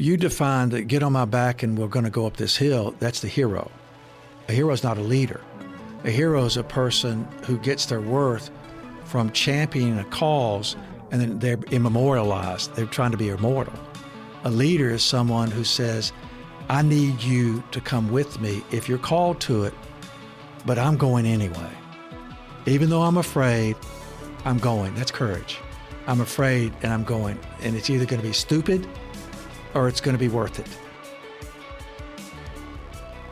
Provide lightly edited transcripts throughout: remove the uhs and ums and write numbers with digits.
you defined that get on my back and we're going to go up this hill. That's the hero. A hero is not a leader. A hero is a person who gets their worth from championing a cause, and then they're immemorialized. They're trying to be immortal. A leader is someone who says, I need you to come with me if you're called to it, but I'm going anyway. Even though I'm afraid, I'm going. That's courage. I'm afraid and I'm going. And it's either going to be stupid or it's going to be worth it.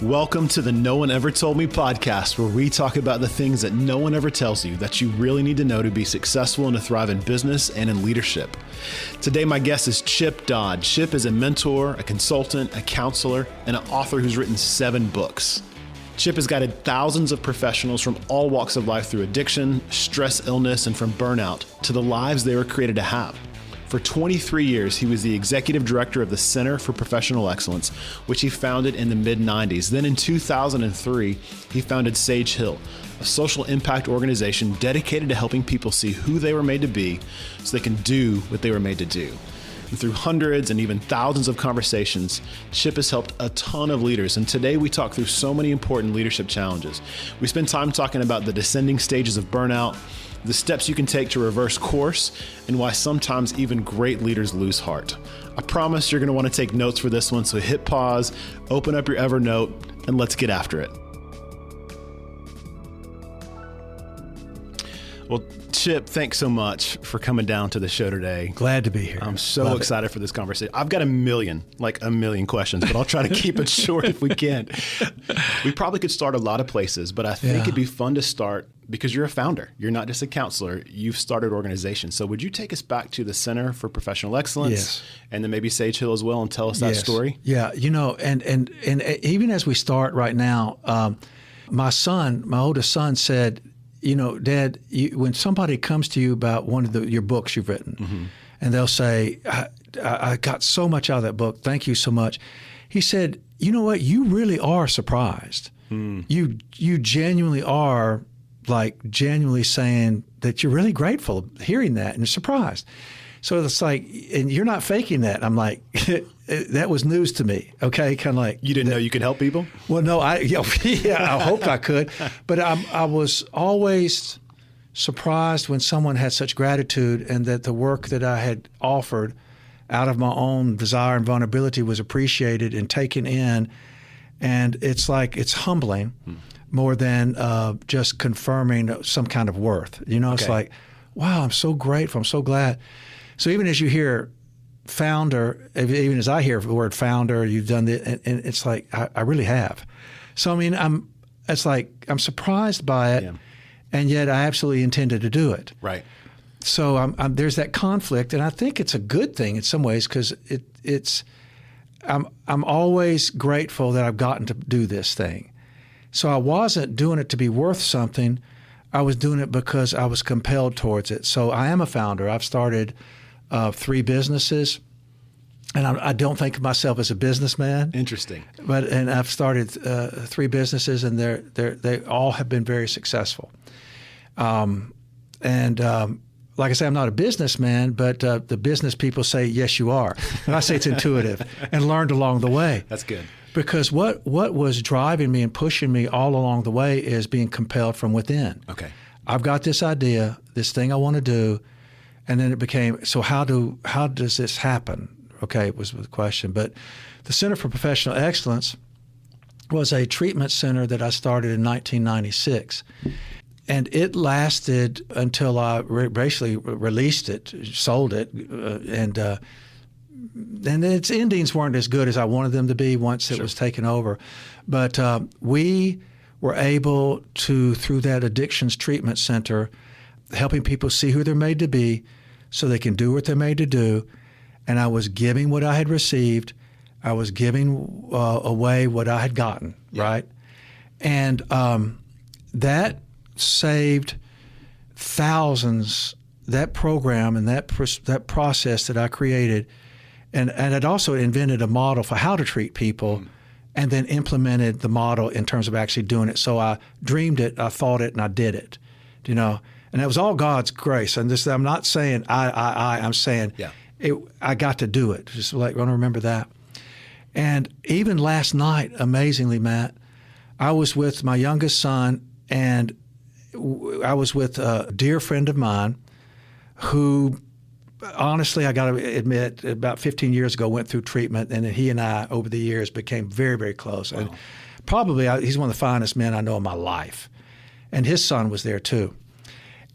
Welcome to the No One Ever Told Me podcast, where we talk about the things that no one ever tells you that you really need to know to be successful and to thrive in business and in leadership. Today, my guest is Chip Dodd. Chip is a mentor, a consultant, a counselor, and an author who's written 7 books. Chip has guided thousands of professionals from all walks of life through addiction, stress, illness, and from burnout to the lives they were created to have. For 23 years, he was the executive director of the Center for Professional Excellence, which he founded in the mid-90s. Then in 2003, he founded Sage Hill, a social impact organization dedicated to helping people see who they were made to be so they can do what they were made to do. And through hundreds and even thousands of conversations, Chip has helped a ton of leaders. And today we talk through so many important leadership challenges. We spend time talking about the descending stages of burnout, the steps you can take to reverse course, and why sometimes even great leaders lose heart. I promise you're going to want to take notes for this one, so hit pause, open up your Evernote, and let's get after it. Well, Chip, thanks so much for coming down to the show today. Glad to be here. I'm so excited for this conversation. I've got a million questions, but I'll try to keep it short if we can. We probably could start a lot of places, but I think it'd be fun to start because you're a founder. You're not just a counselor. You've started organizations. So would you take us back to the Center for Professional Excellence? Yes. And then maybe Sage Hill as well, and tell us that story? Yeah, and even as we start right now, my oldest son said, Dad, when somebody comes to you about one of your books you've written, and they'll say, I got so much out of that book. Thank you so much. He said, you know what? You really are surprised. You genuinely are genuinely saying that you're really grateful hearing that and you're surprised. So it's like, and you're not faking that. I'm like, that was news to me. Okay. Kind of like. You didn't know you could help people? Well, no, I hoped I could, but I was always surprised when someone had such gratitude and that the work that I had offered out of my own desire and vulnerability was appreciated and taken in. And it's humbling more than just confirming some kind of worth. It's like, wow, I'm so grateful. I'm so glad. So even as you hear founder, even as I hear the word founder, you've done it, and it's like, I really have. So, I mean, I'm surprised by it, and yet I absolutely intended to do it. Right. So there's that conflict, and I think it's a good thing in some ways because I'm always grateful that I've gotten to do this thing. So I wasn't doing it to be worth something. I was doing it because I was compelled towards it. So I am a founder. I've started 3 businesses, and I don't think of myself as a businessman. Interesting. And I've started 3 businesses, and they all have been very successful. Like I say, I'm not a businessman, but the business people say, yes, you are. And I say it's intuitive and learned along the way. That's good. Because what was driving me and pushing me all along the way is being compelled from within. Okay. I've got this idea, this thing I want to do, and then it became, so how does this happen? Okay, it was the question. But the Center for Professional Excellence was a treatment center that I started in 1996. And it lasted until I basically released it, sold it, and its endings weren't as good as I wanted them to be once it was taken over. But we were able to, through that addictions treatment center, helping people see who they're made to be so they can do what they're made to do. And I was giving what I had received. I was giving away what I had gotten, right? And that saved thousands, that program and that process that I created. And it also invented a model for how to treat people and then implemented the model in terms of actually doing it. So I dreamed it, I thought it, and I did it, And that was all God's grace. And I'm not saying I'm saying I got to do it. Just like, I want to remember that. And even last night, amazingly, Matt, I was with my youngest son, and I was with a dear friend of mine who, honestly, I got to admit, about 15 years ago went through treatment, and he and I, over the years, became very, very close. Wow. And probably he's one of the finest men I know in my life. And his son was there too.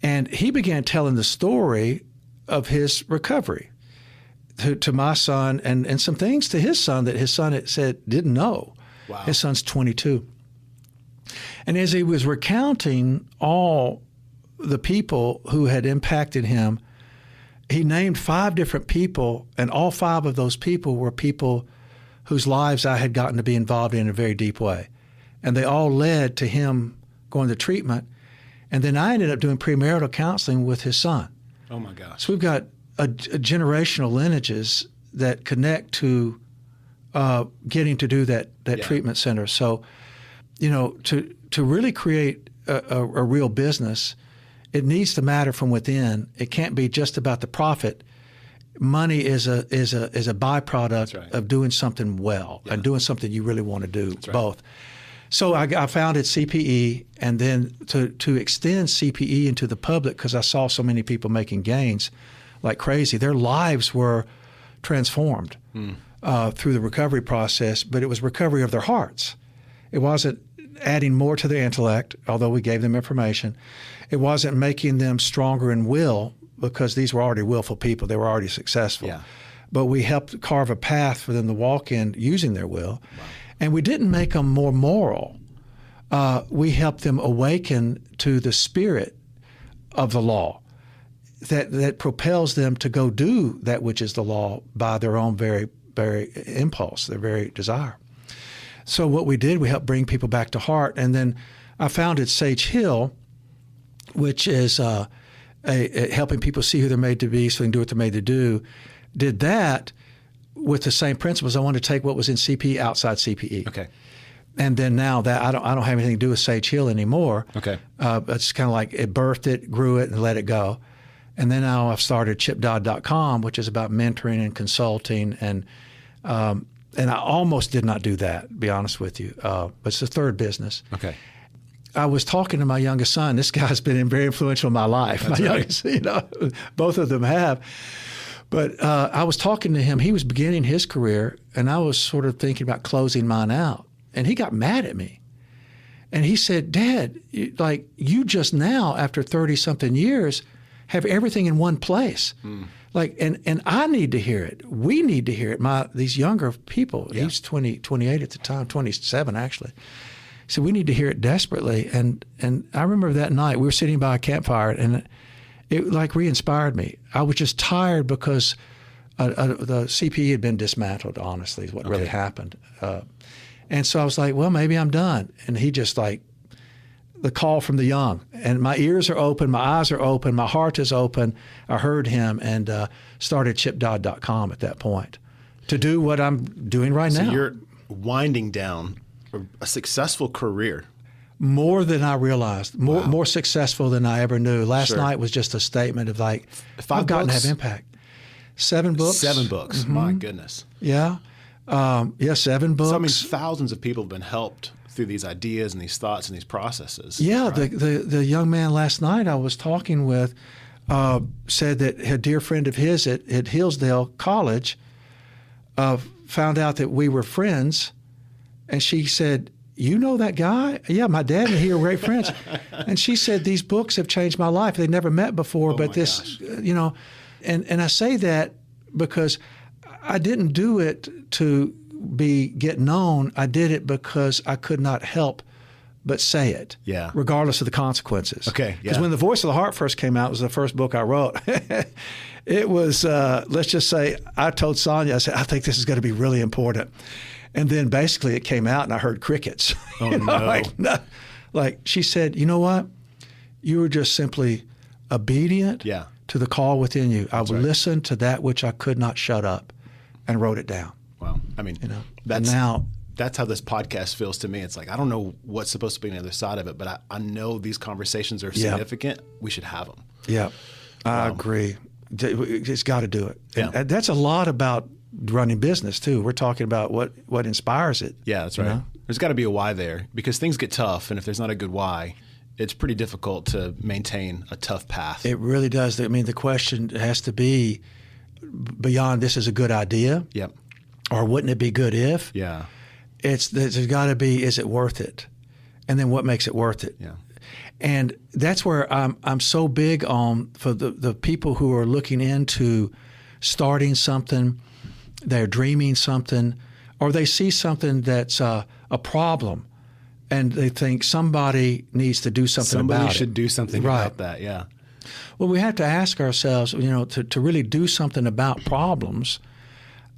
And he began telling the story of his recovery to my son, and some things to his son that his son had said didn't know. Wow. His son's 22. And as he was recounting all the people who had impacted him, he named 5 different people, and all 5 of those people were people whose lives I had gotten to be involved in a very deep way. And they all led to him going to treatment. And then I ended up doing premarital counseling with his son. Oh, my gosh. So we've got a generational lineages that connect to getting to do that treatment center. So, to really create a real business, it needs to matter from within. It can't be just about the profit. Money is a byproduct of doing something well and doing something you really want to do, both. So I founded CPE, and then to extend CPE into the public, because I saw so many people making gains like crazy. Their lives were transformed through the recovery process, but it was recovery of their hearts. It wasn't adding more to their intellect, although we gave them information. It wasn't making them stronger in will, because these were already willful people. They were already successful. Yeah. But we helped carve a path for them to walk in using their will. Wow. And we didn't make them more moral. We helped them awaken to the spirit of the law that propels them to go do that which is the law by their own very, very impulse, their very desire. So what we did, we helped bring people back to heart. And then I founded Sage Hill, which is helping people see who they're made to be so they can do what they're made to do. Did that with the same principles. I wanted to take what was in CPE outside CPE. Okay. And then now that I don't have anything to do with Sage Hill anymore. Okay. It's kind of like it birthed it, grew it, and let it go. And then now I've started ChipDodd.com, which is about mentoring and consulting. And I almost did not do that, to be honest with you. But it's the third business. Okay. I was talking to my youngest son. This guy's been very influential in my life. That's my right. youngest, both of them have. But I was talking to him. He was beginning his career, and I was sort of thinking about closing mine out. And he got mad at me. And he said, Dad, you just now, after 30-something years, have everything in one place. And I need to hear it. We need to hear it. These younger people, he was 28 at the time, 27 actually. He said, we need to hear it desperately. And I remember that night, we were sitting by a campfire, and it re-inspired me. I was just tired because the CPE had been dismantled, honestly, is what really happened. And so I was like, well, maybe I'm done. And he just the call from the young. And my ears are open, my eyes are open, my heart is open. I heard him and started ChipDodd.com at that point to do what I'm doing right now. So you're winding down a successful career. More than I realized, more successful than I ever knew. Last night was just a statement of I've gotten to have impact. 7 books. 7 books, my goodness. Yeah. 7 books. So, I mean, thousands of people have been helped through these ideas and these thoughts and these processes. Yeah, right? the young man last night I was talking with said that a dear friend of his at Hillsdale College found out that we were friends, and she said, you know that guy? Yeah, my dad and he are great friends. And she said, these books have changed my life. They'd never met before, but this, and I say that because I didn't do it to get known. I did it because I could not help but say it, regardless of the consequences. Okay, because when The Voice of the Heart first came out, it was the first book I wrote. It was, let's just say, I told Sonia, I said, I think this is going to be really important. And then basically it came out and I heard crickets. Oh, no. She said, you know what? You were just simply obedient to the call within you. I would listen to that which I could not shut up and wrote it down. Wow. I mean, that's how this podcast feels to me. It's like, I don't know what's supposed to be on the other side of it, but I know these conversations are significant. We should have them. Yeah, I agree. It's got to do it. Yeah. And that's a lot about running business too. We're talking about what inspires it. Yeah, that's right. You know? There's got to be a why there, because things get tough, and if there's not a good why, it's pretty difficult to maintain a tough path. It really does. I mean, the question has to be beyond this is a good idea. Yep. Or wouldn't it be good if? Yeah. There's got to be, is it worth it? And then what makes it worth it? Yeah. And that's where I'm so big on for the people who are looking into starting something, they're dreaming something, or they see something that's a problem, and they think somebody needs to do something about it. Somebody should do something about that, yeah. Well, we have to ask ourselves, to really do something about problems,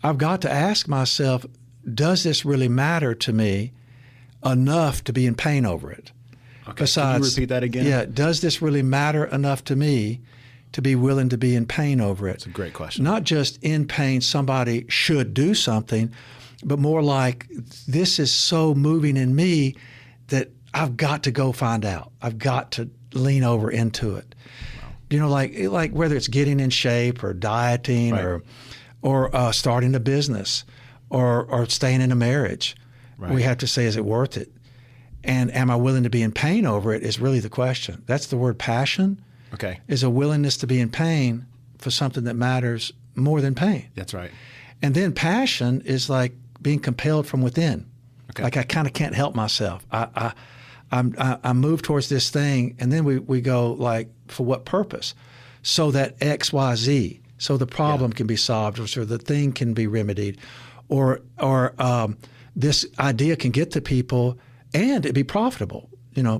I've got to ask myself, does this really matter to me enough to be in pain over it? Okay. Besides, can you repeat that again? Yeah. Does this really matter enough to me to be willing to be in pain over it? That's a great question. Not just in pain, somebody should do something, but more like this is so moving in me that I've got to go find out. I've got to lean over into it. Wow. Like whether it's getting in shape or dieting or starting a business or staying in a marriage. Right. We have to say, is it worth it? And am I willing to be in pain over it is really the question. That's the word passion. Okay. Is a willingness to be in pain for something that matters more than pain. That's right. And then passion is like being compelled from within. Okay. Like I kind of can't help myself. I move towards this thing, and then we go like, for what purpose? So that X, Y, Z, so the problem can be solved, or so the thing can be remedied, or this idea can get to people and it be profitable.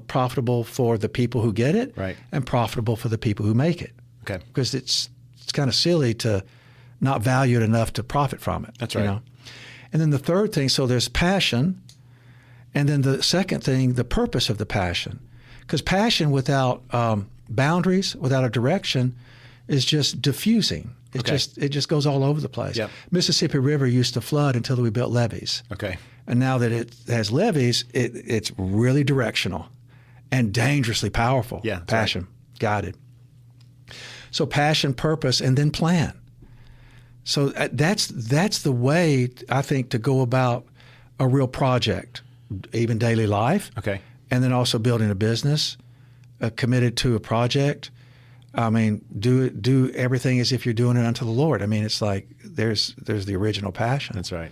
Profitable for the people who get it, right, and profitable for the people who make it. Okay. Because it's kind of silly to not value it enough to profit from it. That's right. And then the third thing, so there's passion, and then the second thing, the purpose of the passion. Because passion without boundaries, without a direction, is just diffusing. It just goes all over the place. Yep. Mississippi River used to flood until we built levees. Okay. And now that it has levees, it's really directional and dangerously powerful. Yeah, passion, guided. So passion, purpose, and then plan. So that's the way, I think, to go about a real project, even daily life. Okay. And then also building a business, committed to a project. I mean, do everything as if you're doing it unto the Lord. I mean, it's like there's the original passion. That's right.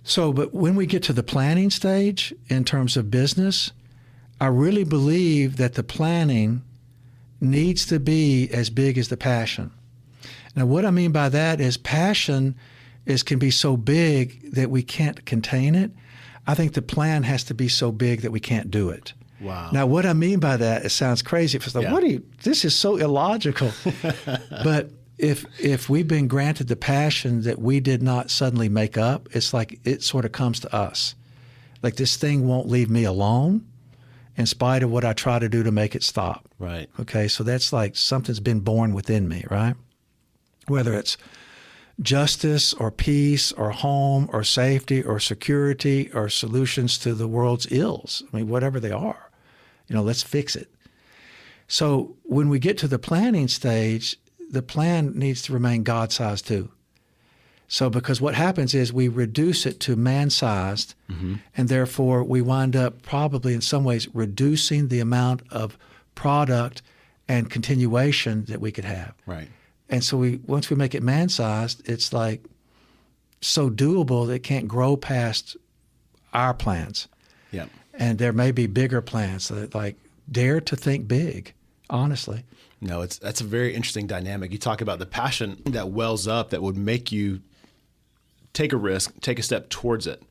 So, but when we get to the planning stage in terms of business, I really believe that the planning needs to be as big as the passion. Now, what I mean by that is passion can be so big that we can't contain it. I think the plan has to be so big that we can't do it. Wow. Now, what I mean by that, it sounds crazy. It's like, this is so illogical. But if we've been granted the passion that we did not suddenly make up, it's like it sort of comes to us. Like this thing won't leave me alone in spite of what I try to do to make it stop. Right. Okay, so that's like something's been born within me, right? Whether it's justice or peace or home or safety or security or solutions to the world's ills. I mean, whatever they are. Let's fix it. So when we get to the planning stage, the plan needs to remain God-sized too. So because what happens is we reduce it to man-sized, and therefore we wind up probably in some ways reducing the amount of product and continuation that we could have. Right. And so once we make it man-sized, it's like so doable that it can't grow past our plans. Yeah. And there may be bigger plans. So that, like, dare to think big, honestly. No, that's a very interesting dynamic. You talk about the passion that wells up that would make you take a risk, take a step towards it.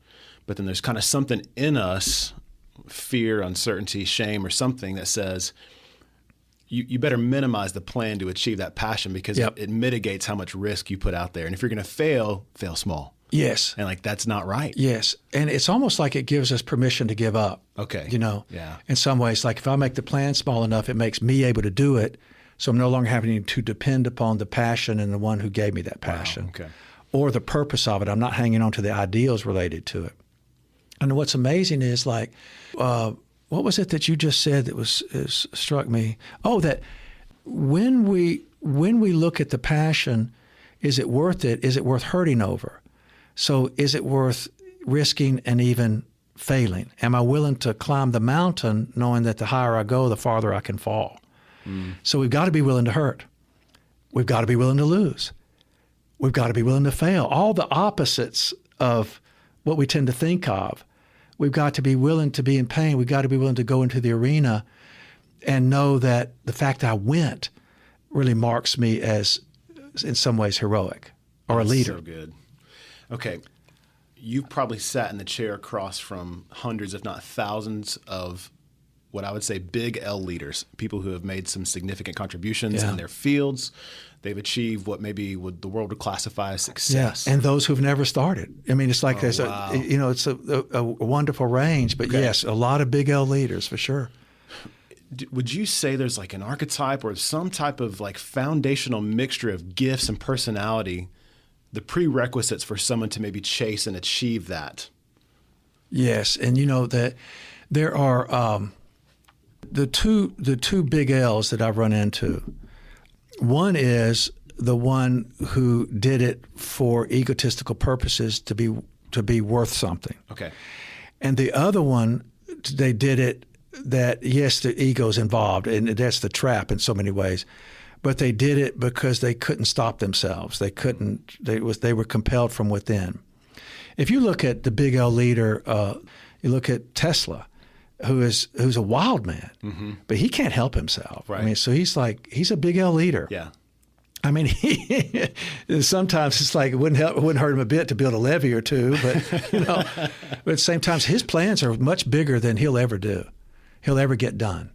But then there's kind of something in us, fear, uncertainty, shame, or something that says you better minimize the plan to achieve that passion because it mitigates how much risk you put out there. And if you're going to fail small. Yes. And that's not right. Yes. And it's almost like it gives us permission to give up. Okay. Yeah. In some ways, like if I make the plan small enough, it makes me able to do it. So I'm no longer having to depend upon the passion and the one who gave me that passion. Wow. Okay. Or the purpose of it. I'm not hanging on to the ideals related to it. And what's amazing is like, what was it that you just said that struck me? Oh, that when we when we look at the passion, is it worth it? Is it worth hurting over? So is it worth risking and even failing? Am I willing to climb the mountain knowing that the higher I go, the farther I can fall? So we've got to be willing to hurt. We've got to be willing to lose. We've got to be willing to fail. All the opposites of what we tend to think of. We've got to be willing to be in pain. We've got to be willing to go into the arena and know that the fact that I went really marks me as, in some ways, heroic or a leader. So good. Okay. You've probably sat in the chair across from hundreds, if not thousands, of what I would say big L leaders, people who have made some significant contributions in their fields. They've achieved what maybe the world would classify as success. Yeah, and those who've never started. I mean, it's like it's a wonderful range, but yes, a lot of big L leaders for sure. Would you say there's like an archetype or some type of like foundational mixture of gifts and personality, the prerequisites for someone to maybe chase and achieve that? Yes, and that there are the two big L's that I've run into. One is the one who did it for egotistical purposes to be worth something. Okay. And the other one, they did it that, yes, the ego's involved, and that's the trap in so many ways, but they did it because they couldn't stop themselves. They couldn't. They were compelled from within. If you look at the big L leader, you look at Tesla, who's a wild man, but he can't help himself. Right. I mean, so he's a big L leader. Yeah. I mean, sometimes it's like it wouldn't hurt him a bit to build a levee or two, but but at the same time, his plans are much bigger than he'll ever get done.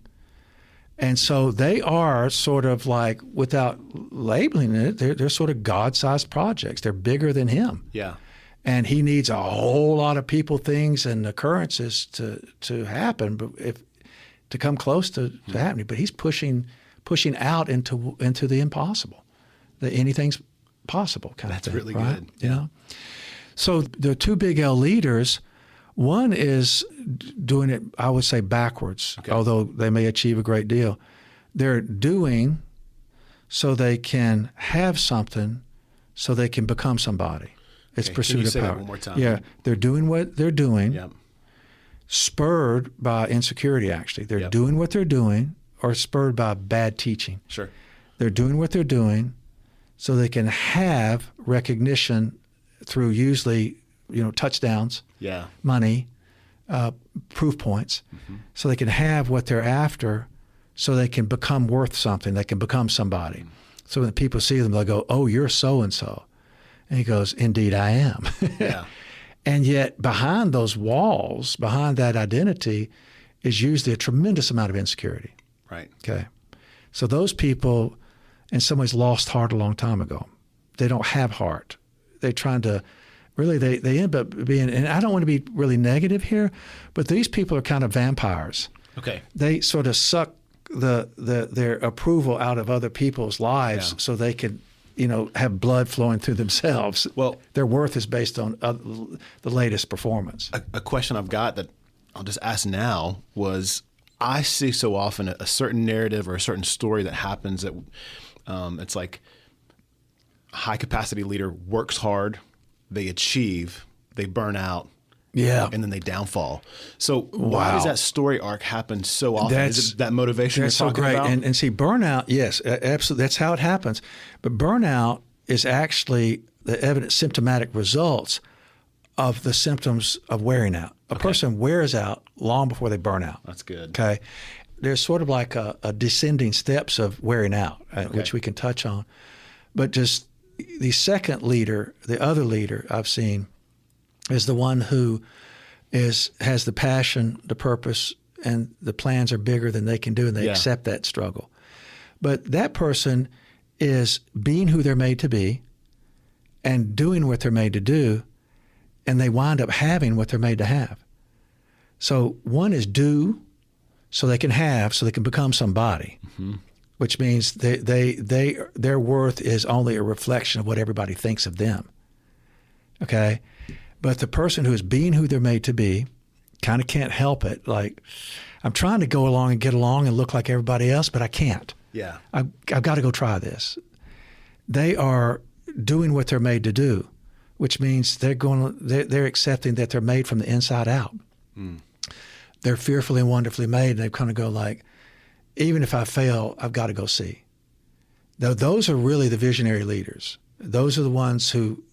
And so they are sort of like, without labeling it, they're sort of God-sized projects. They're bigger than him. Yeah. And he needs a whole lot of people, things, and occurrences to happen, but to come close to happening. But he's pushing out into the impossible. That anything's possible kind of thing. That's really right? good. Yeah. So the two big L leaders, one is doing it, I would say, backwards, although they may achieve a great deal. They're doing so they can have something, so they can become somebody. It's pursuit of power. Say that one more time? Yeah, they're doing what they're doing, Yep. spurred by insecurity, actually. They're doing what they're doing, or spurred by bad teaching. Sure. They're doing what they're doing so they can have recognition through usually, touchdowns, money, proof points, so they can have what they're after, so they can become worth something. They can become somebody. So when people see them, they'll go, "Oh, you're so-and-so." And he goes, "Indeed, I am." Yeah. And yet behind those walls, behind that identity, is usually a tremendous amount of insecurity. Right. Okay. So those people, in some ways, lost heart a long time ago. They don't have heart. They're trying to, really, they end up being, and I don't want to be really negative here, but these people are kind of vampires. Okay. They sort of suck their approval out of other people's lives so they can, have blood flowing through themselves. Well, their worth is based on the latest performance. A question I've got that I'll just ask now was, I see so often a certain narrative or a certain story that happens that it's like a high capacity leader works hard, they achieve, they burn out, and then they downfall. So why does that story arc happen so often? Is it that motivation you're talking about? And see, burnout, yes, absolutely, that's how it happens. But burnout is actually the evident symptomatic results of the symptoms of wearing out. A person wears out long before they burn out. That's good. Okay. There's sort of like a descending steps of wearing out, which we can touch on. But just the second leader, the other leader I've seen, is the one who has the passion, the purpose, and the plans are bigger than they can do, and they accept that struggle. But that person is being who they're made to be and doing what they're made to do, and they wind up having what they're made to have. So one is do so they can have, so they can become somebody, which means their worth is only a reflection of what everybody thinks of them. Okay? But the person who is being who they're made to be kind of can't help it. Like, I'm trying to go along and get along and look like everybody else, but I can't. Yeah. I've got to go try this. They are doing what they're made to do, which means they're accepting that they're made from the inside out. They're fearfully and wonderfully made, and they kind of go like, even if I fail, I've got to go see. Now, those are really the visionary leaders. Those are the ones who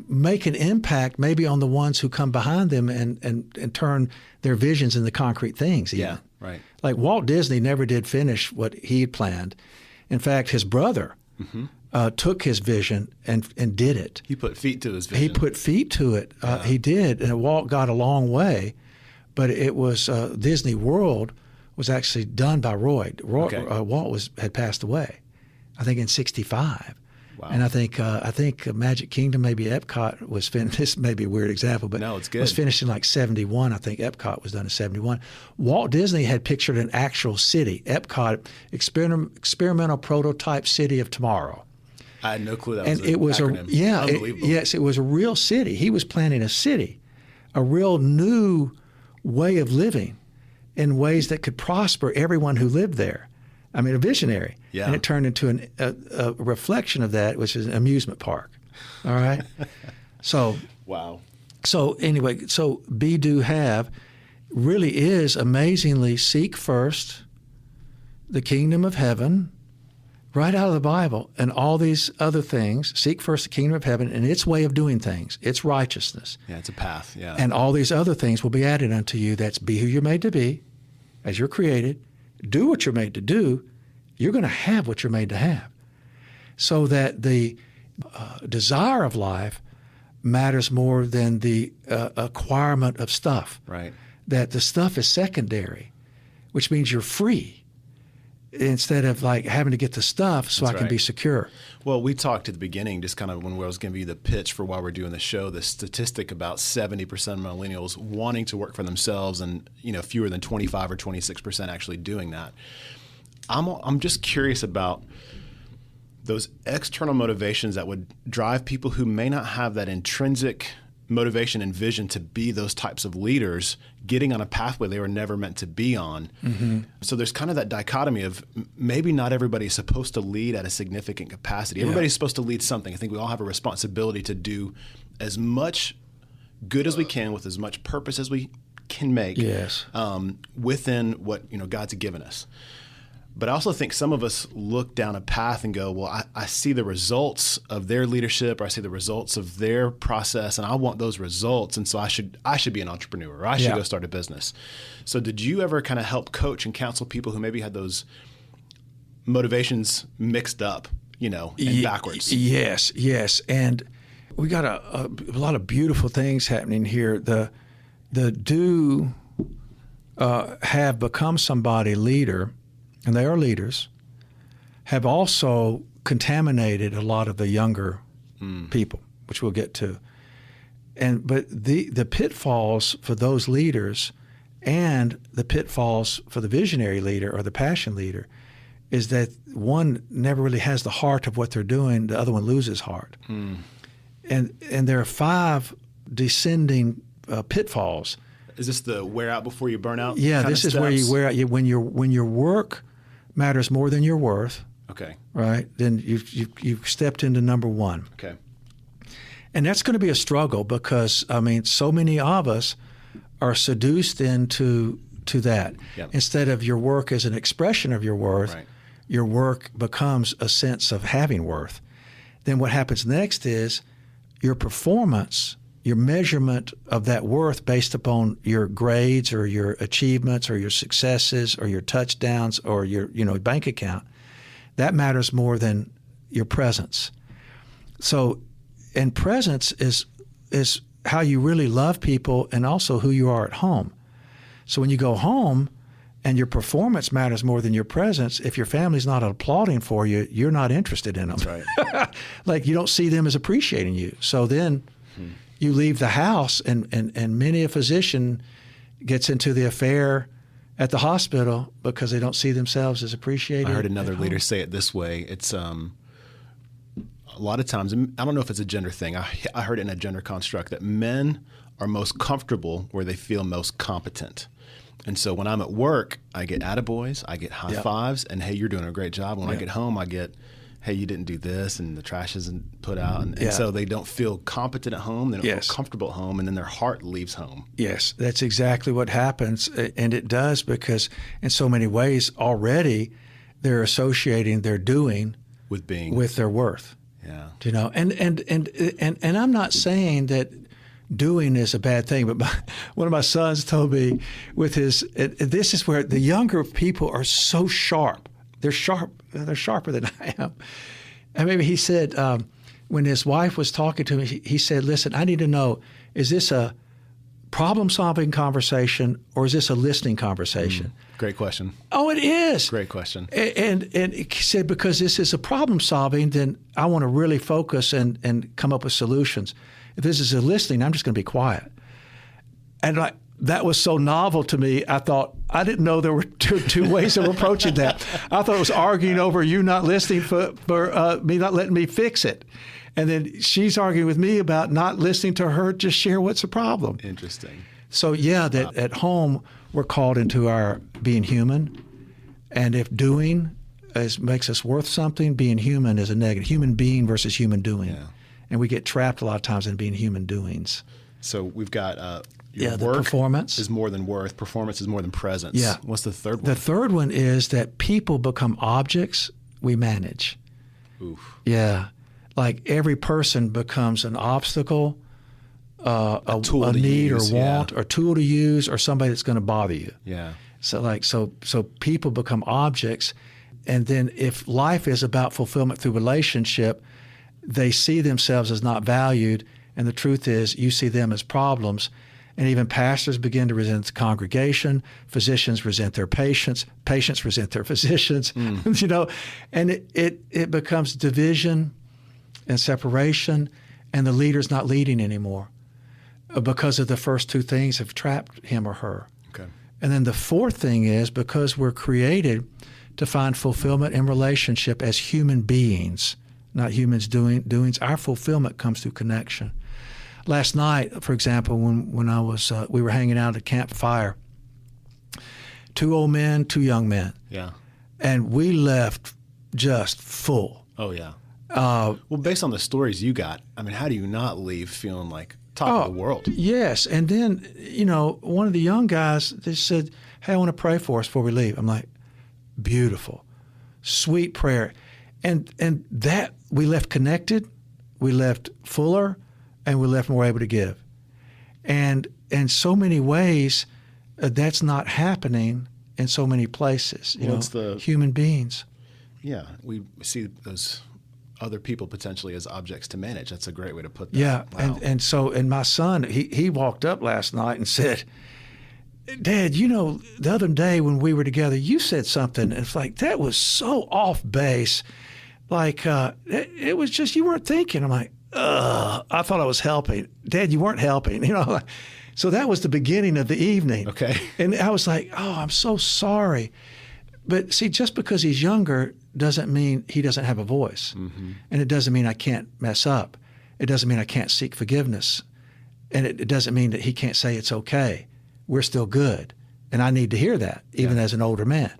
make an impact maybe on the ones who come behind them and turn their visions into concrete things. Even. Yeah, right. Like Walt Disney never did finish what he had planned. In fact, his brother took his vision and did it. He put feet to his vision. He put feet to it. He did, and Walt got a long way. But it was Disney World was actually done by Roy. Walt had passed away, I think in '65. Wow. And I think Magic Kingdom, maybe Epcot was finished. This may be a weird example, but no, it's good. Was finished in like '71. I think Epcot was done in '71. Walt Disney had pictured an actual city, Epcot, experimental prototype city of tomorrow. I had no clue that and was an it was acronym. Unbelievable. Yes, it was a real city. He was planning a city, a real new way of living in ways that could prosper everyone who lived there. I mean, a visionary. Yeah. And it turned into a reflection of that, which is an amusement park. All right? So wow. So anyway, so be, do, have really is amazingly seek first the kingdom of heaven, right out of the Bible, and all these other things. Seek first the kingdom of heaven and its way of doing things, its righteousness. Yeah, it's a path. Yeah. And all these other things will be added unto you. That's be who you're made to be, as you're created. Do what you're made to do. You're going to have what you're made to have. So that the desire of life matters more than the acquirement of stuff. Right. That the stuff is secondary, which means you're free instead of like having to get the stuff so I can be secure. Well, we talked at the beginning, just kind of when I was going to be the pitch for why we're doing the show, the statistic about 70% of millennials wanting to work for themselves and, fewer than 25 or 26% actually doing that. I'm just curious about those external motivations that would drive people who may not have that intrinsic motivation and vision to be those types of leaders getting on a pathway they were never meant to be on. Mm-hmm. So there's kind of that dichotomy of maybe not everybody's supposed to lead at a significant capacity. Everybody's supposed to lead something. I think we all have a responsibility to do as much good as we can with as much purpose as we can make within what God's given us. But I also think some of us look down a path and go, well, I see the results of their leadership, or I see the results of their process, and I want those results, and so I should be an entrepreneur, or I should go start a business. So did you ever kind of help coach and counsel people who maybe had those motivations mixed up, and backwards? Yes. And we got a lot of beautiful things happening here. The do have become somebody leader, and they are leaders, have also contaminated a lot of the younger people, which we'll get to. But the pitfalls for those leaders and the pitfalls for the visionary leader or the passion leader is that one never really has the heart of what they're doing, the other one loses heart. And there are 5 descending pitfalls. Is this the wear out before you burn out? Yeah, this is where you wear out. When your work matters more than your worth. Okay. Right? Then you've stepped into number 1. Okay. And that's going to be a struggle because so many of us are seduced into that. Yep. Instead of your work as an expression of your worth, your work becomes a sense of having worth. Then what happens next is your performance, your measurement of that worth based upon your grades or your achievements or your successes or your touchdowns or your bank account, that matters more than your presence. So, and presence is how you really love people and also who you are at home. So when you go home and your performance matters more than your presence, if your family's not applauding for you, you're not interested in them. That's right. Like you don't see them as appreciating you. So then you leave the house, and many a physician gets into the affair at the hospital because they don't see themselves as appreciated. I heard another leader say it this way. It's a lot of times, I don't know if it's a gender thing. I heard it in a gender construct that men are most comfortable where they feel most competent. And so when I'm at work, I get attaboys, I get high fives, and hey, you're doing a great job. When I get home, I get, hey, you didn't do this, and the trash isn't put out. And so they don't feel competent at home, they don't feel comfortable at home, and then their heart leaves home. Yes, that's exactly what happens. And it does, because in so many ways already they're associating their doing with their worth. Yeah. You know, and I'm not saying that doing is a bad thing, but one of my sons told me this is where the younger people are so sharp. They're sharp. They're sharper than I am. And maybe he said, when his wife was talking to me, he said, listen, I need to know, is this a problem-solving conversation or is this a listening conversation? Great question. Oh, it is. Great question. And he said, because this is a problem-solving, then I want to really focus and come up with solutions. If this is a listening, I'm just going to be quiet. And that was so novel to me. I thought, I didn't know there were two ways of approaching that. I thought it was arguing over you not listening for me not letting me fix it. And then she's arguing with me about not listening to her just share what's the problem. Interesting. So, that at home, we're called into our being human. And if doing makes us worth something, being human is a negative. Human being versus human doing. Yeah. And we get trapped a lot of times in being human doings. So we've got the work performance is more than worth. Performance is more than presence. Yeah. What's the third one? The third one is that people become objects we manage. Oof. Yeah. Like every person becomes an obstacle, a need use, or want, or tool to use, or somebody that's going to bother you. Yeah. So people become objects, and then if life is about fulfillment through relationship, they see themselves as not valued, and the truth is you see them as problems. And even pastors begin to resent the congregation, physicians resent their patients resent their physicians, you know, and it becomes division and separation, and the leader's not leading anymore because of the first two things have trapped him or her. Okay. And then the fourth thing is because we're created to find fulfillment in relationship as human beings, not humans doings. Our fulfillment comes through connection. Last night, for example, when I was we were hanging out at a campfire, 2 old men, 2 young men. Yeah. And we left just full. Oh, yeah. Well, based on the stories you got, I mean, how do you not leave feeling like top of the world? Yes. And then, you know, one of the young guys just said, hey, I want to pray for us before we leave. I'm like, beautiful, sweet prayer. And that we left connected, we left fuller, and we left more able to give. And in so many ways, that's not happening in so many places. You know, human beings. Yeah, we see those other people potentially as objects to manage. That's a great way to put that. Yeah, wow. and my son, he walked up last night and said, Dad, you know, the other day when we were together, you said something, and it's like, that was so off base. Like, it was just, you weren't thinking. I'm like, I thought I was helping. Dad, you weren't helping, you know. So that was the beginning of the evening. Okay. And I was like, oh, I'm so sorry. But see, just because he's younger doesn't mean he doesn't have a voice. Mm-hmm. And it doesn't mean I can't mess up. It doesn't mean I can't seek forgiveness. And it doesn't mean that he can't say it's okay. We're still good. And I need to hear that, even as an older man,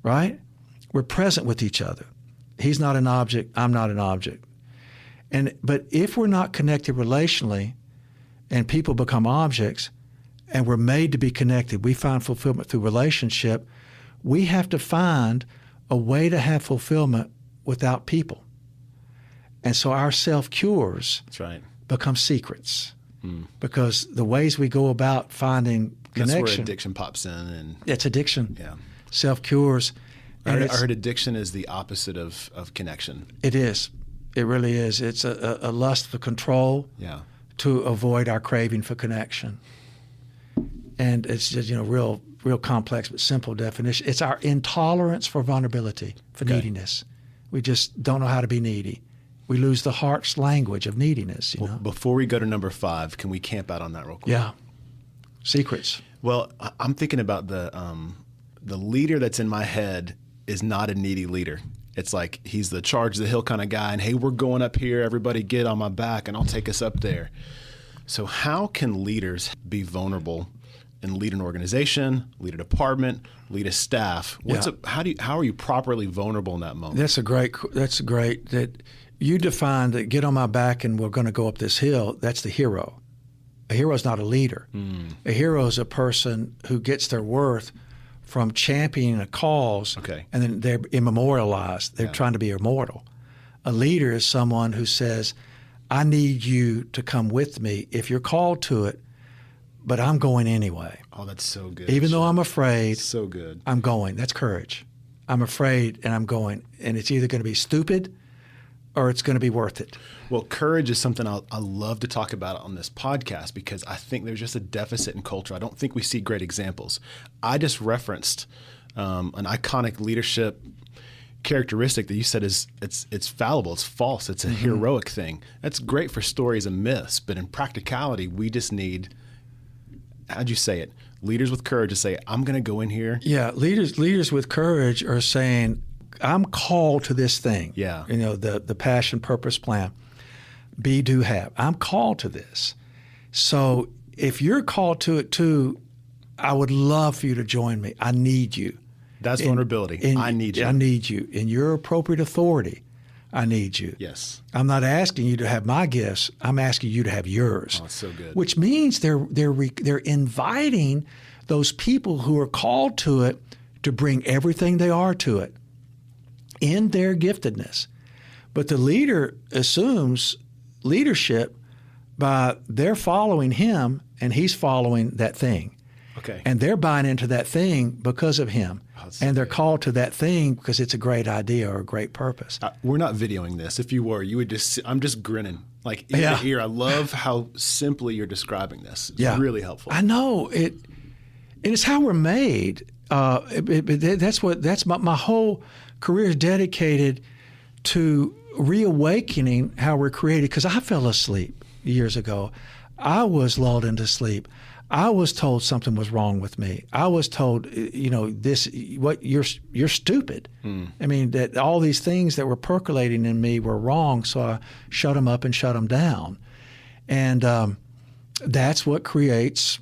right? We're present with each other. He's not an object. I'm not an object. But if we're not connected relationally and people become objects and we're made to be connected, we find fulfillment through relationship, we have to find a way to have fulfillment without people. And so our self-cures become secrets because the ways we go about finding connection. That's where addiction pops in. And it's addiction. Yeah. Self-cures. I heard addiction is the opposite of connection. It is. It really is. It's a lust for control to avoid our craving for connection. And it's just, you know, real complex but simple definition. It's our intolerance for vulnerability, for neediness. We just don't know how to be needy. We lose the heart's language of neediness, you know. Before we go to number 5, can we camp out on that real quick? Yeah. Secrets. Well, I'm thinking about the leader that's in my head is not a needy leader. It's like he's the charge the hill kind of guy, and hey, we're going up here, everybody get on my back, and I'll take us up there. So how can leaders be vulnerable and lead an organization, lead a department, lead a staff? How are you properly vulnerable in that moment? That's great that you define that get on my back and we're going to go up this hill. That's the hero. A hero is not a leader. A hero is a person who gets their worth from championing a cause, and then they're immemorialized. They're trying to be immortal. A leader is someone who says, I need you to come with me if you're called to it, but I'm going anyway. Oh, that's so good. Even though I'm afraid, so good. I'm going. That's courage. I'm afraid and I'm going. And it's either going to be stupid or it's going to be worth it. Well, courage is something I love to talk about on this podcast because I think there's just a deficit in culture. I don't think we see great examples. I just referenced an iconic leadership characteristic that you said is it's fallible, it's false, it's a heroic thing. That's great for stories and myths, but in practicality, we just need, how'd you say it? Leaders with courage to say, I'm going to go in here. Yeah, leaders with courage are saying, I'm called to this thing. Yeah. You know, the passion, purpose, plan. Be, do, have. I'm called to this. So if you're called to it too, I would love for you to join me. I need you. That's vulnerability. I need you. I need you. In your appropriate authority, I need you. Yes. I'm not asking you to have my gifts. I'm asking you to have yours. Oh, it's so good. Which means they're inviting those people who are called to it to bring everything they are to it in their giftedness. But the leader assumes leadership by they're following him and he's following that thing. Okay. And they're buying into that thing because of him. And they're called to that thing because it's a great idea or a great purpose. We're not videoing this. If you were, you would just, I'm just grinning. Like ear to ear. I love how simply you're describing this. It's really helpful. I know. And it's how we're made. That's my whole career is dedicated to reawakening how we're created. Because I fell asleep years ago. I was lulled into sleep. I was told something was wrong with me. I was told, you're stupid. I mean, that all these things that were percolating in me were wrong, so I shut them up and shut them down. And that's what creates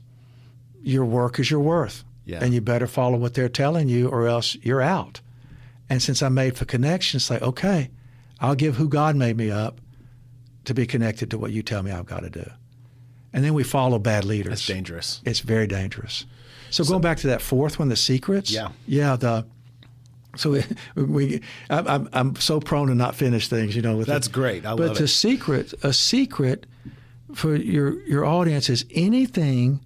your work is your worth. Yeah. And you better follow what they're telling you or else you're out. And since I'm made for connection, it's like, okay, I'll give who God made me up to be connected to what you tell me I've got to do. And then we follow bad leaders. That's dangerous. It's very dangerous. So going back to that fourth one, the secrets. Yeah. Yeah. I'm so prone to not finish things, That's great. I love it. But a secret for your audience is anything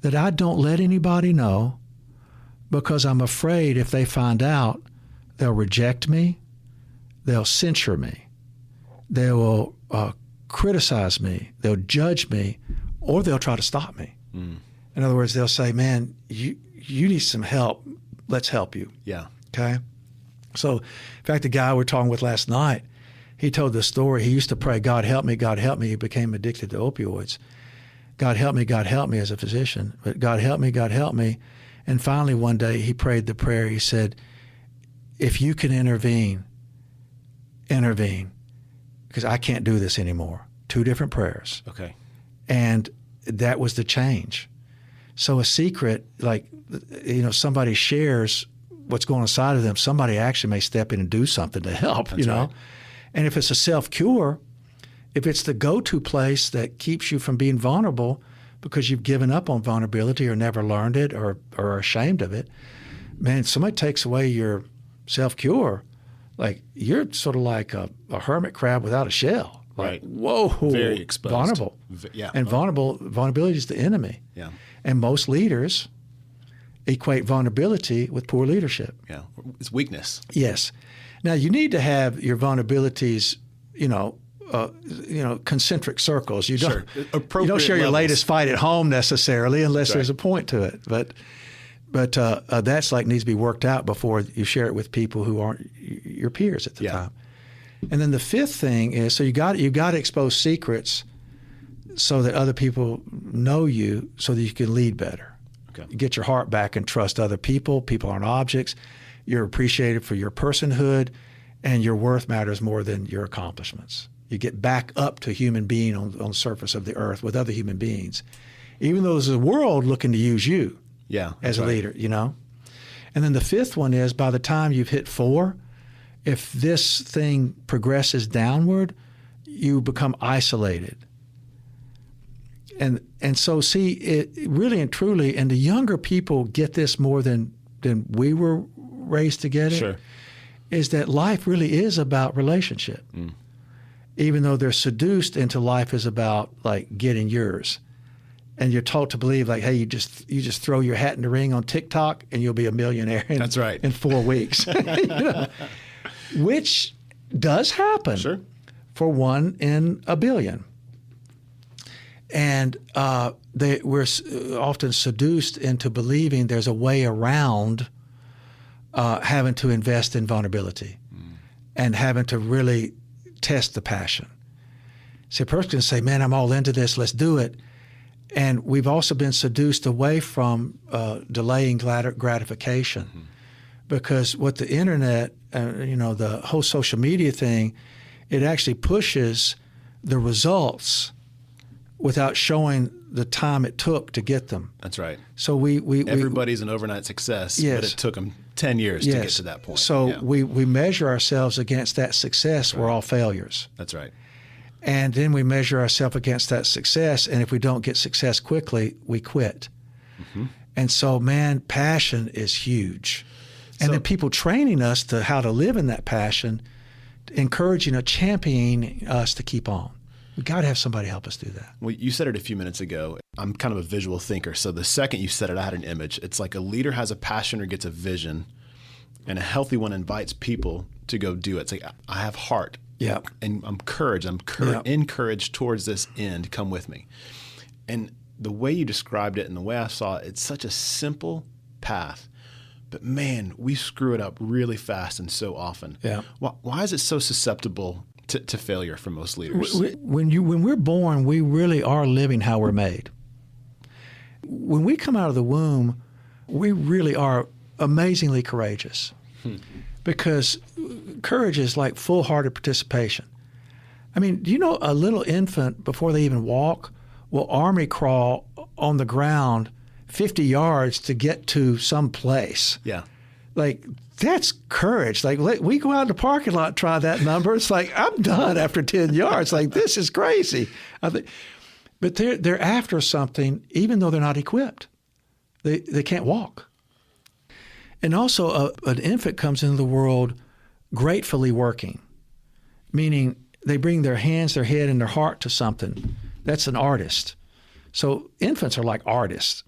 that I don't let anybody know because I'm afraid if they find out, they'll reject me, they'll censure me, they will criticize me, they'll judge me, or they'll try to stop me. In other words, they'll say, man, you need some help. Let's help you. Yeah. Okay? So, in fact, the guy we were talking with last night, he told the story. He used to pray, God help me, God help me. He became addicted to opioids. God help me as a physician. But God help me. And finally one day he prayed the prayer. He said, if you can intervene, because I can't do this anymore. 2 different prayers. Okay. And that was the change. So a secret, like, somebody shares what's going on inside of them, somebody actually may step in and do something to help, That's right. And if it's a self-cure, if it's the go-to place that keeps you from being vulnerable because you've given up on vulnerability or never learned it or are ashamed of it, man, somebody takes away your self-cure, like you're sort of like a hermit crab without a shell. Right. Whoa. Very exposed. Vulnerable. Yeah. And vulnerability is the enemy. Yeah. And most leaders equate vulnerability with poor leadership. Yeah. It's weakness. Yes. Now you need to have your vulnerabilities, concentric circles. You don't, Appropriate you don't share your levels. latest fight at home necessarily unless there's a point to it. But that's like needs to be worked out before you share it with people who aren't your peers at the time. And then the fifth thing is, so you got to expose secrets so that other people know you so that you can lead better. Okay. You get your heart back and trust other people. People aren't objects. You're appreciated for your personhood, and your worth matters more than your accomplishments. You get back up to human being on the surface of the earth with other human beings, even though there's a world looking to use you as a leader, you know? And then the fifth one is by the time you've hit 4, if this thing progresses downward, you become isolated. And so see, it really and truly, and the younger people get this more than we were raised to get it, is that life really is about relationship. Even though they're seduced into life is about like getting yours. And you're taught to believe like, hey, you just throw your hat in the ring on TikTok and you'll be a millionaire in 4 weeks. You know? Which does happen for 1 in a billion. And we're often seduced into believing there's a way around having to invest in vulnerability and having to really test the passion. See, a person can say, man, I'm all into this, let's do it. And we've also been seduced away from delaying gratification because what the internet, the whole social media thing, it actually pushes the results without showing the time it took to get them. That's right. So everybody's an overnight success, but it took them 10 years to get to that point. So we measure ourselves against that success. We're all failures. That's right. And then we measure ourselves against that success, and if we don't get success quickly, we quit. And so, man, passion is huge. And then people training us to how to live in that passion, encouraging or championing us to keep on. We've got to have somebody help us do that. Well, you said it a few minutes ago. I'm kind of a visual thinker. So the second you said it, I had an image. It's like a leader has a passion or gets a vision, and a healthy one invites people to go do it. It's like, I have heart. And I'm encouraged. Encouraged towards this end. Come with me. And the way you described it and the way I saw it, it's such a simple path. But man, we screw it up really fast and so often. Why is it so susceptible to failure for most leaders? When we're born, we really are living how we're made. When we come out of the womb, we really are amazingly courageous. Because courage is like full-hearted participation. I mean, do you know a little infant, before they even walk, will army crawl on the ground 50 yards to get to some place? Like, that's courage. Like, we go out in the parking lot and try that number. It's like, I'm done after 10 yards. Like, this is crazy. But they're after something, even though they're not equipped. They can't walk. And also, an infant comes into the world gratefully working, meaning they bring their hands, their head, and their heart to something. That's an artist. So infants are like artists.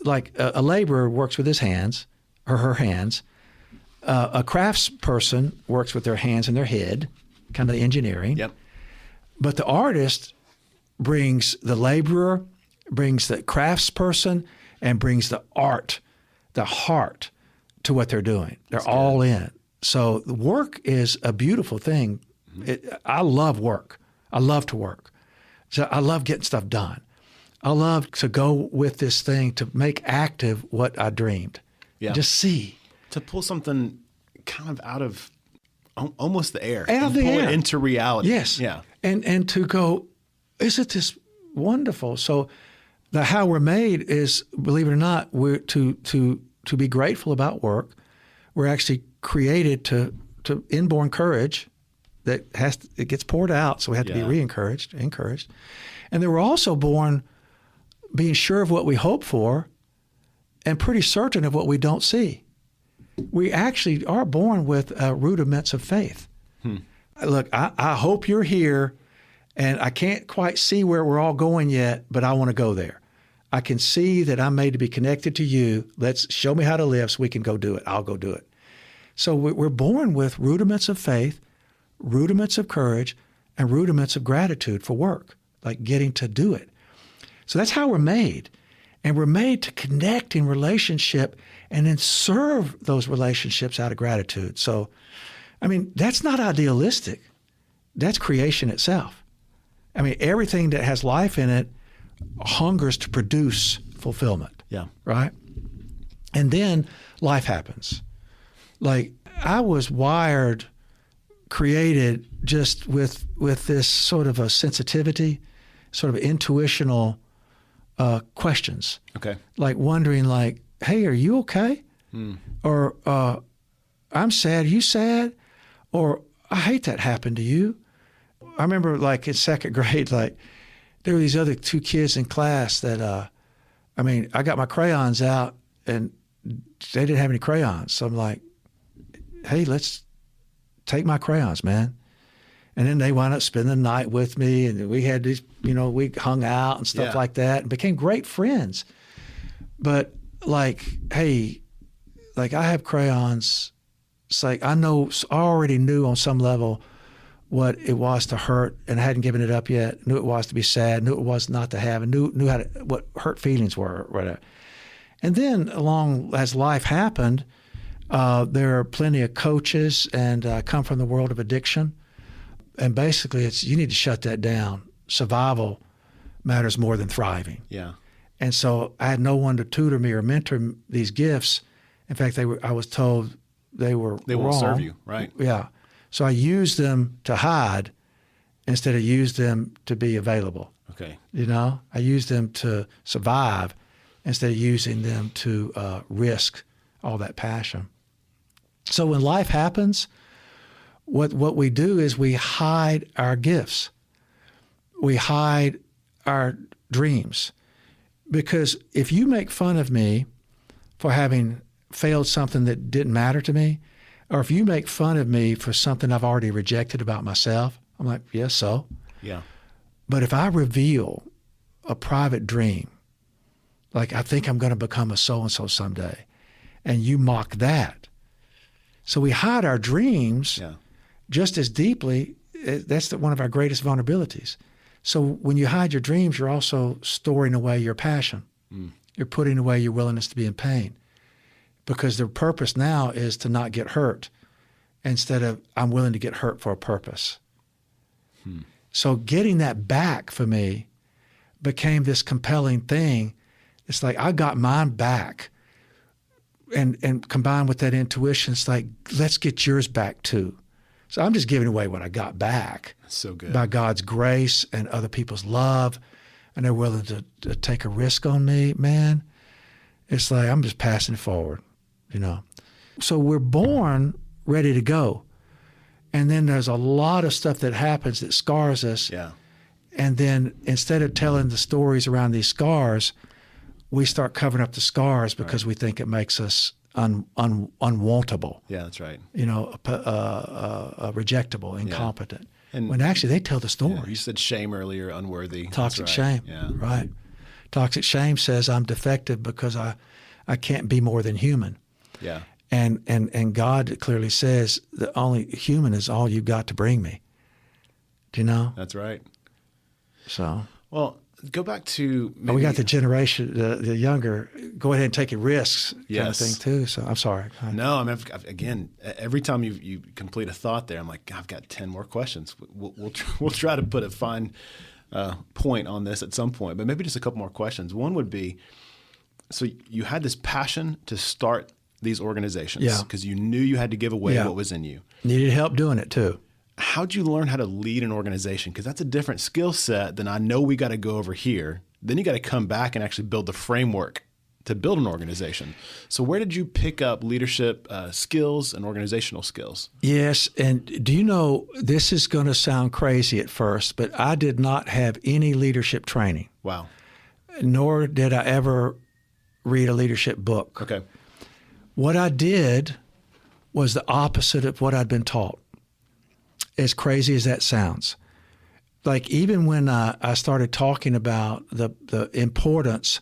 Like a laborer works with his hands or her hands. A crafts person works with their hands and their head, kind of the engineering. But the artist brings the laborer, brings the crafts person, and brings the art, the heart, to what they're doing. They're all in. So work is a beautiful thing. I love work. I love to work. So I love getting stuff done. I love to go with this thing to make active what I dreamed. Just see. To pull something kind of out of almost the air. Out of the pull air. It into reality. And to go, isn't this wonderful? So the how we're made is, believe it or not, we're to be grateful about work. We're actually created to inborn courage that it gets poured out, so we have to be encouraged. And then we're also born being sure of what we hope for and pretty certain of what we don't see. We actually are born with rudiments of faith. Look, I hope you're here, and I can't quite see where we're all going yet, but I want to go there. I can see that I'm made to be connected to you. Let's show me how to live so we can go do it. I'll go do it. So we're born with rudiments of faith, rudiments of courage, and rudiments of gratitude for work, like getting to do it. So that's how we're made. And we're made to connect in relationship and then serve those relationships out of gratitude. So, I mean, that's not idealistic. That's creation itself. I mean, everything that has life in it hungers to produce fulfillment. Right? And then life happens. Like, I was wired created just with this sort of a sensitivity, sort of intuitional questions. Okay. Like wondering like, hey, are you okay? Or I'm sad, you sad? Or I hate that happened to you. I remember like in second grade, like there were these other two kids in class that, I got my crayons out and they didn't have any crayons. So I'm like, hey, let's take my crayons, man. And then they wound up spending the night with me, and we had these, we hung out and stuff like that and became great friends. But like, hey, like I have crayons. It's like I already knew on some level what it was to hurt and hadn't given it up yet, knew it was to be sad, knew it was not to have, and knew what hurt feelings were. Right. And then along as life happened, there are plenty of coaches and come from the world of addiction. And basically it's, you need to shut that down. Survival matters more than thriving. Yeah. And so I had no one to tutor me or mentor these gifts. In fact, I was told they were They wrong. won't serve you, right? Yeah. So I used them to hide instead of use them to be available. Okay. I used them to survive instead of using them to risk all that passion. So when life happens, what we do is we hide our gifts. We hide our dreams. Because if you make fun of me for having failed something that didn't matter to me, or if you make fun of me for something I've already rejected about myself, I'm like, yes, so. Yeah. But if I reveal a private dream, like I think I'm going to become a so-and-so someday, and you mock that. So we hide our dreams just as deeply. That's one of our greatest vulnerabilities. So when you hide your dreams, you're also storing away your passion. You're putting away your willingness to be in pain. Because the purpose now is to not get hurt instead of I'm willing to get hurt for a purpose. So getting that back for me became this compelling thing. It's like I got mine back and combined with that intuition, it's like, let's get yours back too. So I'm just giving away what I got back. That's so good. By God's grace and other people's love, and they're willing to take a risk on me, man. It's like I'm just passing it forward, So we're born ready to go. And then there's a lot of stuff that happens that scars us. Yeah. And then instead of telling the stories around these scars, we start covering up the scars because we think it makes us unwantable. Yeah, that's right. Rejectable, incompetent. And when actually they tell the story. You said shame earlier, unworthy. Toxic right. shame. Yeah. Right. Toxic shame says I'm defective because I can't be more than human. Yeah. And God clearly says the only human is all you've got to bring me. Do you know? That's right. So. Well, go back to maybe, we got the generation, the younger, go ahead and take risks kind of thing too. So I'm sorry. No, again, every time you complete a thought there, I'm like, I've got 10 more questions. We'll try to put a fine point on this at some point, but maybe just a couple more questions. One would be, so you had this passion to start these organizations because you knew you had to give away what was in you. Needed help doing it too. How'd you learn how to lead an organization? Because that's a different skill set than I know we got to go over here. Then you got to come back and actually build the framework to build an organization. So where did you pick up leadership skills and organizational skills? Yes, and do you know, this is going to sound crazy at first, but I did not have any leadership training. Wow. Nor did I ever read a leadership book. Okay. What I did was the opposite of what I'd been taught. As crazy as that sounds. Like even when I started talking about the importance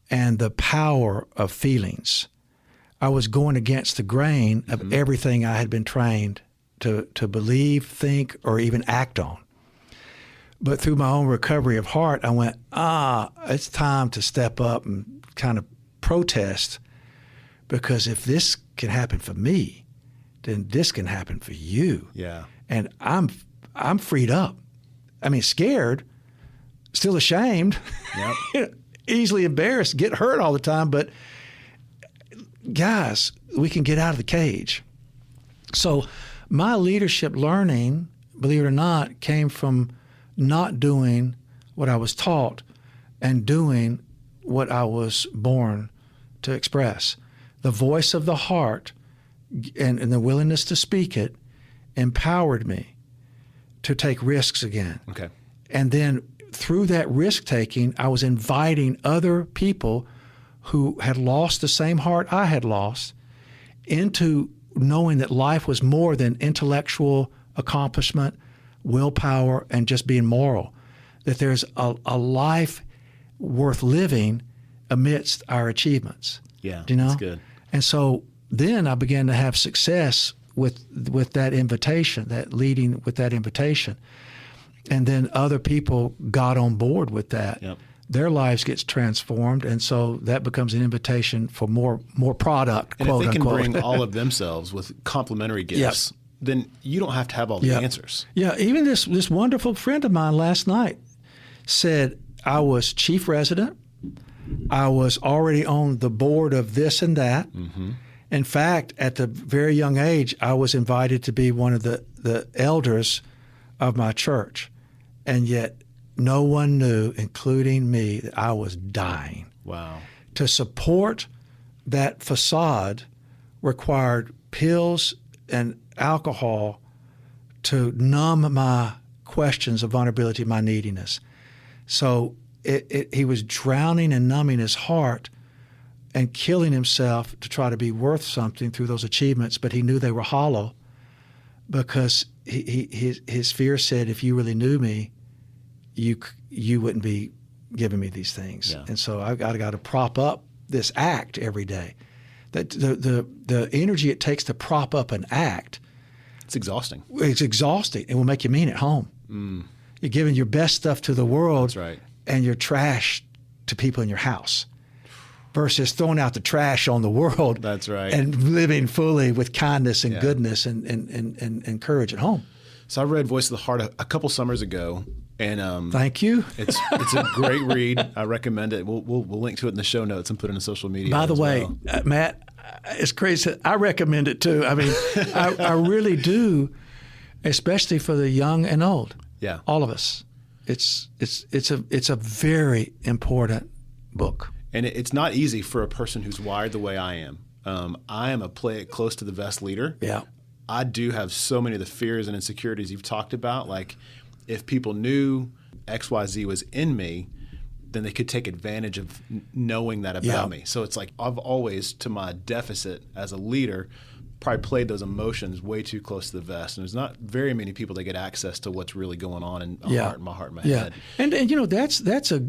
and the power of feelings, I was going against the grain of everything I had been trained to believe, think, or even act on. But through my own recovery of heart, I went, it's time to step up and kind of protest, because if this can happen for me, then this can happen for you. Yeah. And I'm freed up. I mean, scared, still ashamed, easily embarrassed, get hurt all the time. But guys, we can get out of the cage. So my leadership learning, believe it or not, came from not doing what I was taught and doing what I was born to express. The voice of the heart and the willingness to speak it empowered me to take risks again. Okay. And then through that risk-taking, I was inviting other people who had lost the same heart I had lost into knowing that life was more than intellectual accomplishment, willpower, and just being moral, that there's a life worth living amidst our achievements. Yeah, Do you know? that's good. And so then I began to have success with that invitation, that leading with that invitation. And then other people got on board with that. Yep. Their lives gets transformed, and so that becomes an invitation for more product, And quote if they can unquote. bring all of themselves with complementary gifts, then you don't have to have all the Yep. answers. Yeah, even this wonderful friend of mine last night said, I was chief resident. I was already on the board of this and that. Mm-hmm. In fact, at the very young age, I was invited to be one of the elders of my church. And yet no one knew, including me, that I was dying. Wow. To support that facade required pills and alcohol to numb my questions of vulnerability, my neediness. So he was drowning and numbing his heart and killing himself to try to be worth something through those achievements, but he knew they were hollow because his fear said, if you really knew me, you wouldn't be giving me these things. Yeah. And so I got to prop up this act every day. That the energy it takes to prop up an act, It's exhausting. it's exhausting. It will make you mean at home. Mm. You're giving your best stuff to the world, That's right. and you're trash to people in your house, versus throwing out the trash on the world. That's right. And living fully with kindness and Yeah. goodness and courage at home. So I read Voice of the Heart a couple summers ago, and Thank you. it's a great read. I recommend it. We'll link to it in the show notes and put it in social media. By the as way, well. Matt, it's crazy. I recommend it too. I mean, I really do, especially for the young and old. Yeah. All of us. It's a very important book. And it's not easy for a person who's wired the way I am. I am a play it close to the vest leader. Yeah. I do have so many of the fears and insecurities you've talked about. Like, if people knew XYZ was in me, then they could take advantage of knowing that about me. So it's like I've always, to my deficit as a leader, probably played those emotions way too close to the vest. And there's not very many people that get access to what's really going on in my heart and my head. And you know, that's a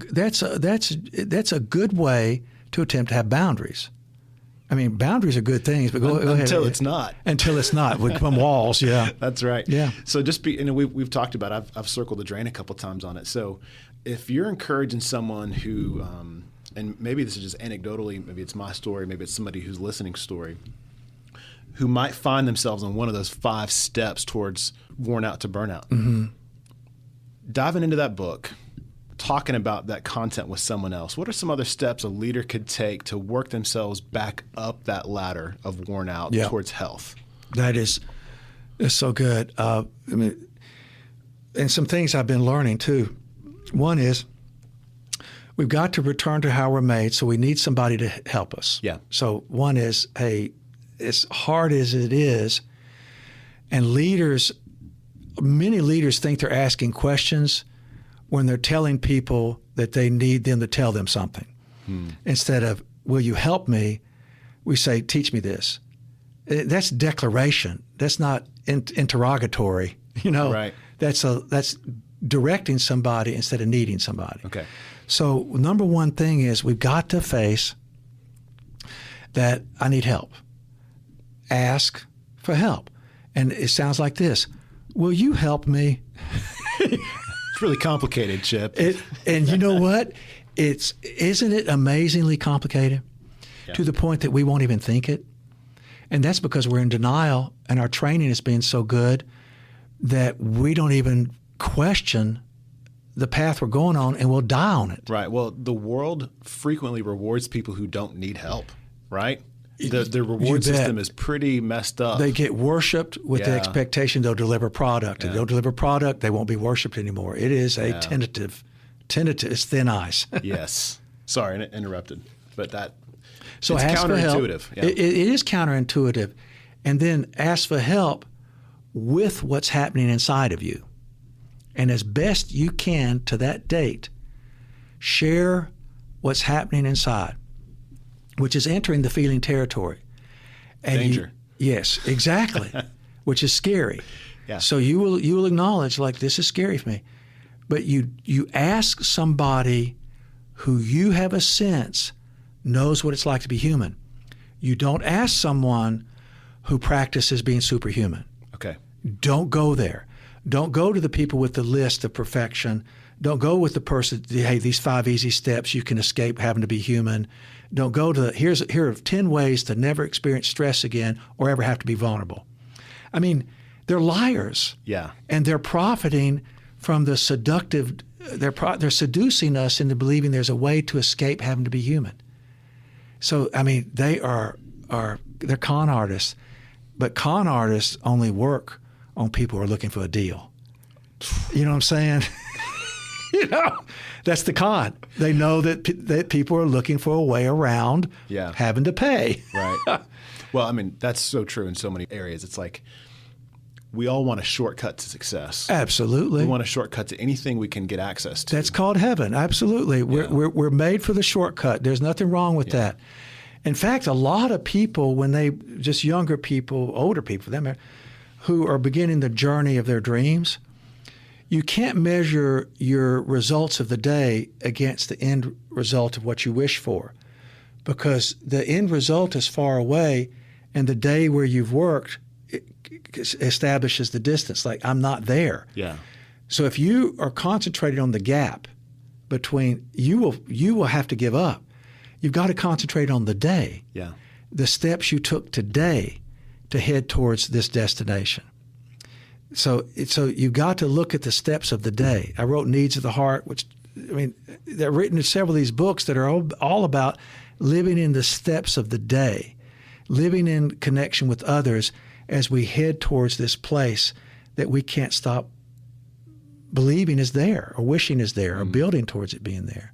good way to attempt to have boundaries. I mean, boundaries are good things, but go ahead. Until it's not. Until it's not. We become walls, yeah. That's right. Yeah. So we've talked about, I've circled the drain a couple times on it. So if you're encouraging someone who, and maybe this is just anecdotally, maybe it's my story, maybe it's somebody who's listening story, who might find themselves on one of those 5 steps towards worn out to burnout. Mm-hmm. Diving into that book, talking about that content with someone else, what are some other steps a leader could take to work themselves back up that ladder of worn out towards health? It's so good. I mean, and some things I've been learning too. One is we've got to return to how we're made, so we need somebody to help us. Yeah. So one is, hey, as hard as it is, and many leaders think they're asking questions when they're telling people that they need them to tell them something. Instead of, will you help me? We say, teach me this. That's declaration. That's not interrogatory. You know, Right. That's directing somebody instead of needing somebody. Okay. So number one thing is we've got to face that I need help. Ask for help. And it sounds like this. Will you help me? It's really complicated, Chip. And you know what? Isn't it amazingly complicated to the point that we won't even think it? And that's because we're in denial and our training has been so good that we don't even question the path we're going on and we'll die on it. Right. Well, the world frequently rewards people who don't need help, right? the reward system is pretty messed up. They get worshipped with the expectation they'll deliver product. If they'll deliver product, they won't be worshipped anymore. It is a tentative. It's thin ice. Yes. Sorry, interrupted. But it's ask for help. counterintuitive. Yeah. It is counterintuitive. And then ask for help with what's happening inside of you. And as best you can to that date, share what's happening inside, which is entering the feeling territory. And danger. Yes, exactly, which is scary. Yeah. So you will acknowledge, like, this is scary for me. But you ask somebody who you have a sense knows what it's like to be human. You don't ask someone who practices being superhuman. Okay. Don't go there. Don't go to the people with the list of perfection. Don't go with the person, hey, these 5 easy steps you can escape having to be human. Don't go to, here are 10 ways to never experience stress again or ever have to be vulnerable. I mean, they're liars. Yeah. And they're profiting from the seductive, they're seducing us into believing there's a way to escape having to be human. So, I mean, they're con artists, but con artists only work on people who are looking for a deal. You know what I'm saying? That's the con. They know that people are looking for a way around having to pay. Right. Well, I mean, that's so true in so many areas. It's like we all want a shortcut to success. Absolutely. We want a shortcut to anything we can get access to. That's called heaven. Absolutely. We're made for the shortcut. There's nothing wrong with that. In fact, a lot of people, just younger people, older people, them who are beginning the journey of their dreams, you can't measure your results of the day against the end result of what you wish for, because the end result is far away, and the day where you've worked establishes the distance. Like, I'm not there. Yeah. So if you are concentrated on the gap between, you will have to give up. You've got to concentrate on the day. Yeah. The steps you took today to head towards this destination. So you've got to look at the steps of the day. I wrote Needs of the Heart, which, I mean, they're written in several of these books that are all about living in the steps of the day, living in connection with others as we head towards this place that we can't stop believing is there, or wishing is there, or building towards it being there.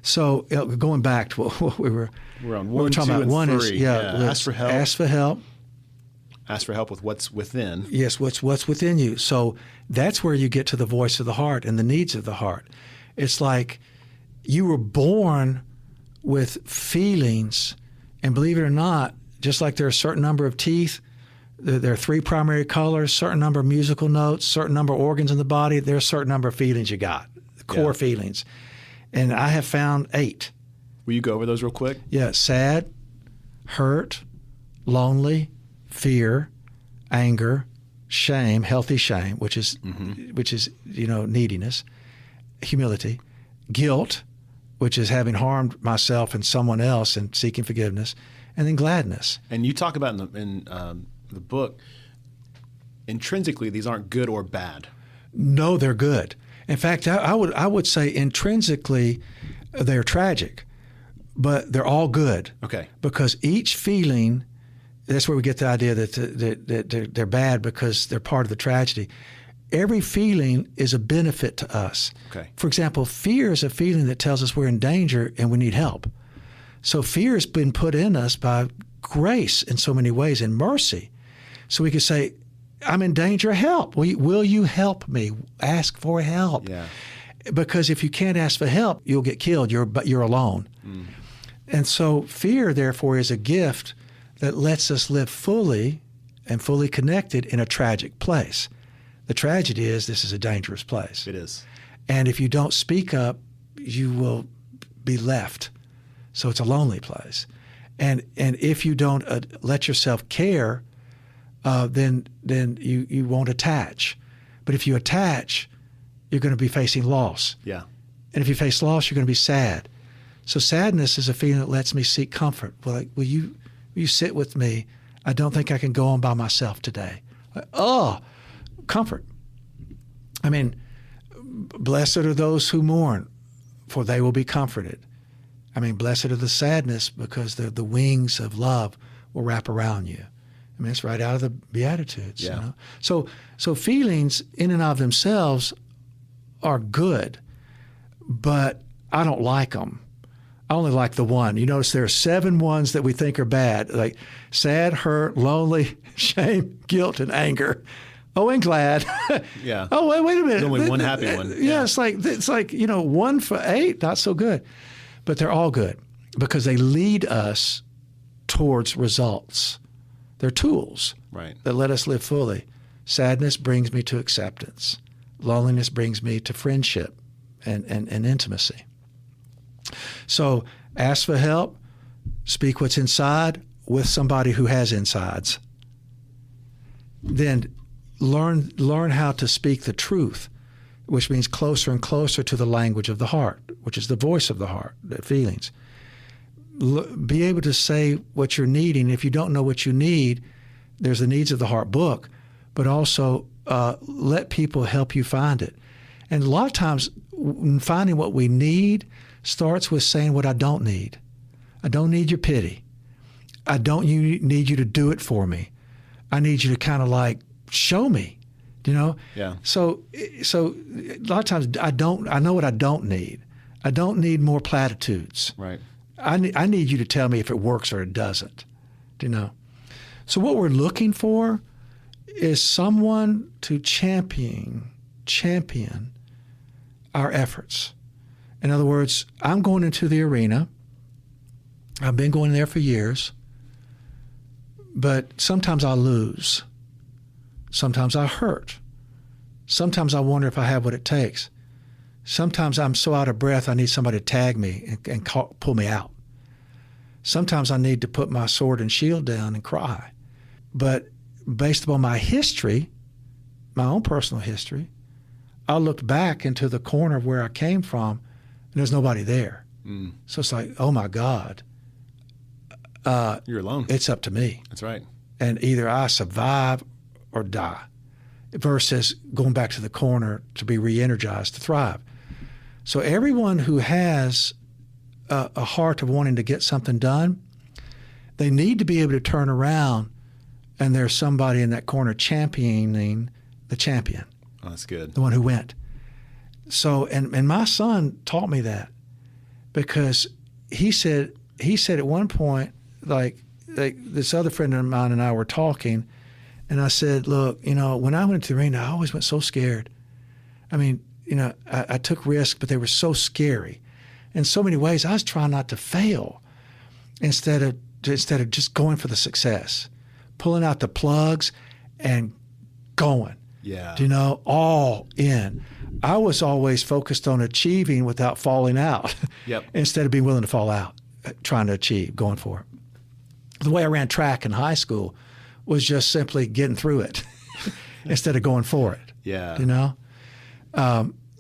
So going back to what we're on we're talking about. One is ask for help. Ask for help. Ask for help with what's within. Yes, what's within you. So that's where you get to the voice of the heart and the needs of the heart. It's like you were born with feelings, and believe it or not, just like there are a certain number of teeth, there are 3 primary colors, certain number of musical notes, certain number of organs in the body, there are a certain number of feelings you got, the core feelings. And I have found 8. Will you go over those real quick? Yeah, sad, hurt, lonely, fear, anger, shame, healthy shame, which is neediness, humility, guilt, which is having harmed myself and someone else and seeking forgiveness, and then gladness. And you talk about in the book, intrinsically, these aren't good or bad. No, they're good. In fact, I would say intrinsically they're tragic, but they're all good. Okay. Because each feeling, that's where we get the idea that they're bad because they're part of the tragedy. Every feeling is a benefit to us. Okay. For example, fear is a feeling that tells us we're in danger and we need help. So fear has been put in us by grace in so many ways, and mercy. So we could say, I'm in danger, help. Will you help me? Ask for help. Yeah. Because if you can't ask for help, you'll get killed. You're alone. And so fear, therefore, is a gift that lets us live fully and fully connected in a tragic place. The tragedy is this is a dangerous place. It is. And if you don't speak up, you will be left. So it's a lonely place. And if you don't let yourself care, then you won't attach. But if you attach, you're going to be facing loss. Yeah. And if you face loss, you're going to be sad. So sadness is a feeling that lets me seek comfort. Well, like, will you sit with me? I don't think I can go on by myself today. Comfort. I mean, blessed are those who mourn, for they will be comforted. I mean, blessed are the sadness, because the wings of love will wrap around you. I mean, it's right out of the Beatitudes. Yeah. You know? So feelings in and of themselves are good, but I don't like them. I only like the one. You notice there are 7 ones that we think are bad, like sad, hurt, lonely, shame, guilt, and anger. Oh, and glad. Yeah. Oh, wait a minute. There's only one happy one. Yeah, it's like 1 for 8, not so good. But they're all good because they lead us towards results. They're tools that let us live fully. Sadness brings me to acceptance. Loneliness brings me to friendship and intimacy. So ask for help, speak what's inside with somebody who has insides. Then learn how to speak the truth, which means closer and closer to the language of the heart, which is the voice of the heart, the feelings. Be able to say what you're needing. If you don't know what you need, there's the Needs of the Heart book, but also let people help you find it. And a lot of times finding what we need starts with saying what I don't need. I don't need your pity. I don't need you to do it for me. I need you to kind of like show me, you know? Yeah. So a lot of times I know what I don't need. I don't need more platitudes. Right. I need you to tell me if it works or it doesn't, you know? So what we're looking for is someone to champion our efforts. In other words, I'm going into the arena. I've been going there for years, but sometimes I lose. Sometimes I hurt. Sometimes I wonder if I have what it takes. Sometimes I'm so out of breath I need somebody to tag me and pull me out. Sometimes I need to put my sword and shield down and cry. But based upon my history, my own personal history, I looked back into the corner of where I came from, and there's nobody there. So it's like, oh my God. You're alone. It's up to me. That's right. And either I survive or die, versus going back to the corner to be re-energized, to thrive. So everyone who has a heart of wanting to get something done, they need to be able to turn around and there's somebody in that corner championing the champion. Oh, that's good. The one who went. So, and my son taught me that, because he said at one point, like this other friend of mine and I were talking, and I said, look, when I went to the arena, I always went so scared. I mean, I took risks, but they were so scary. In so many ways, I was trying not to fail instead of just going for the success, pulling out the plugs and going. Yeah. All in. I was always focused on achieving without falling out. Yep. Instead of being willing to fall out, trying to achieve, going for it. The way I ran track in high school was just simply getting through it instead of going for it. Yeah.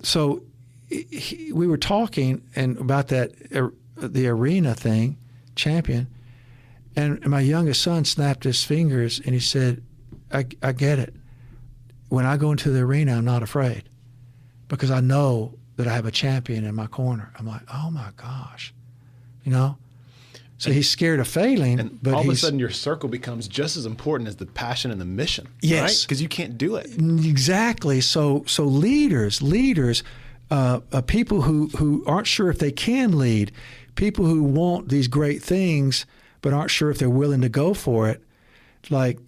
So we were talking about that, the arena thing, champion, and my youngest son snapped his fingers and he said, I get it. When I go into the arena, I'm not afraid because I know that I have a champion in my corner. I'm like, oh my gosh, So he's scared of failing, but all of a sudden your circle becomes just as important as the passion and the mission. Yes, right? Because you can't do it. Exactly. So leaders, people who aren't sure if they can lead, people who want these great things but aren't sure if they're willing to go for it, like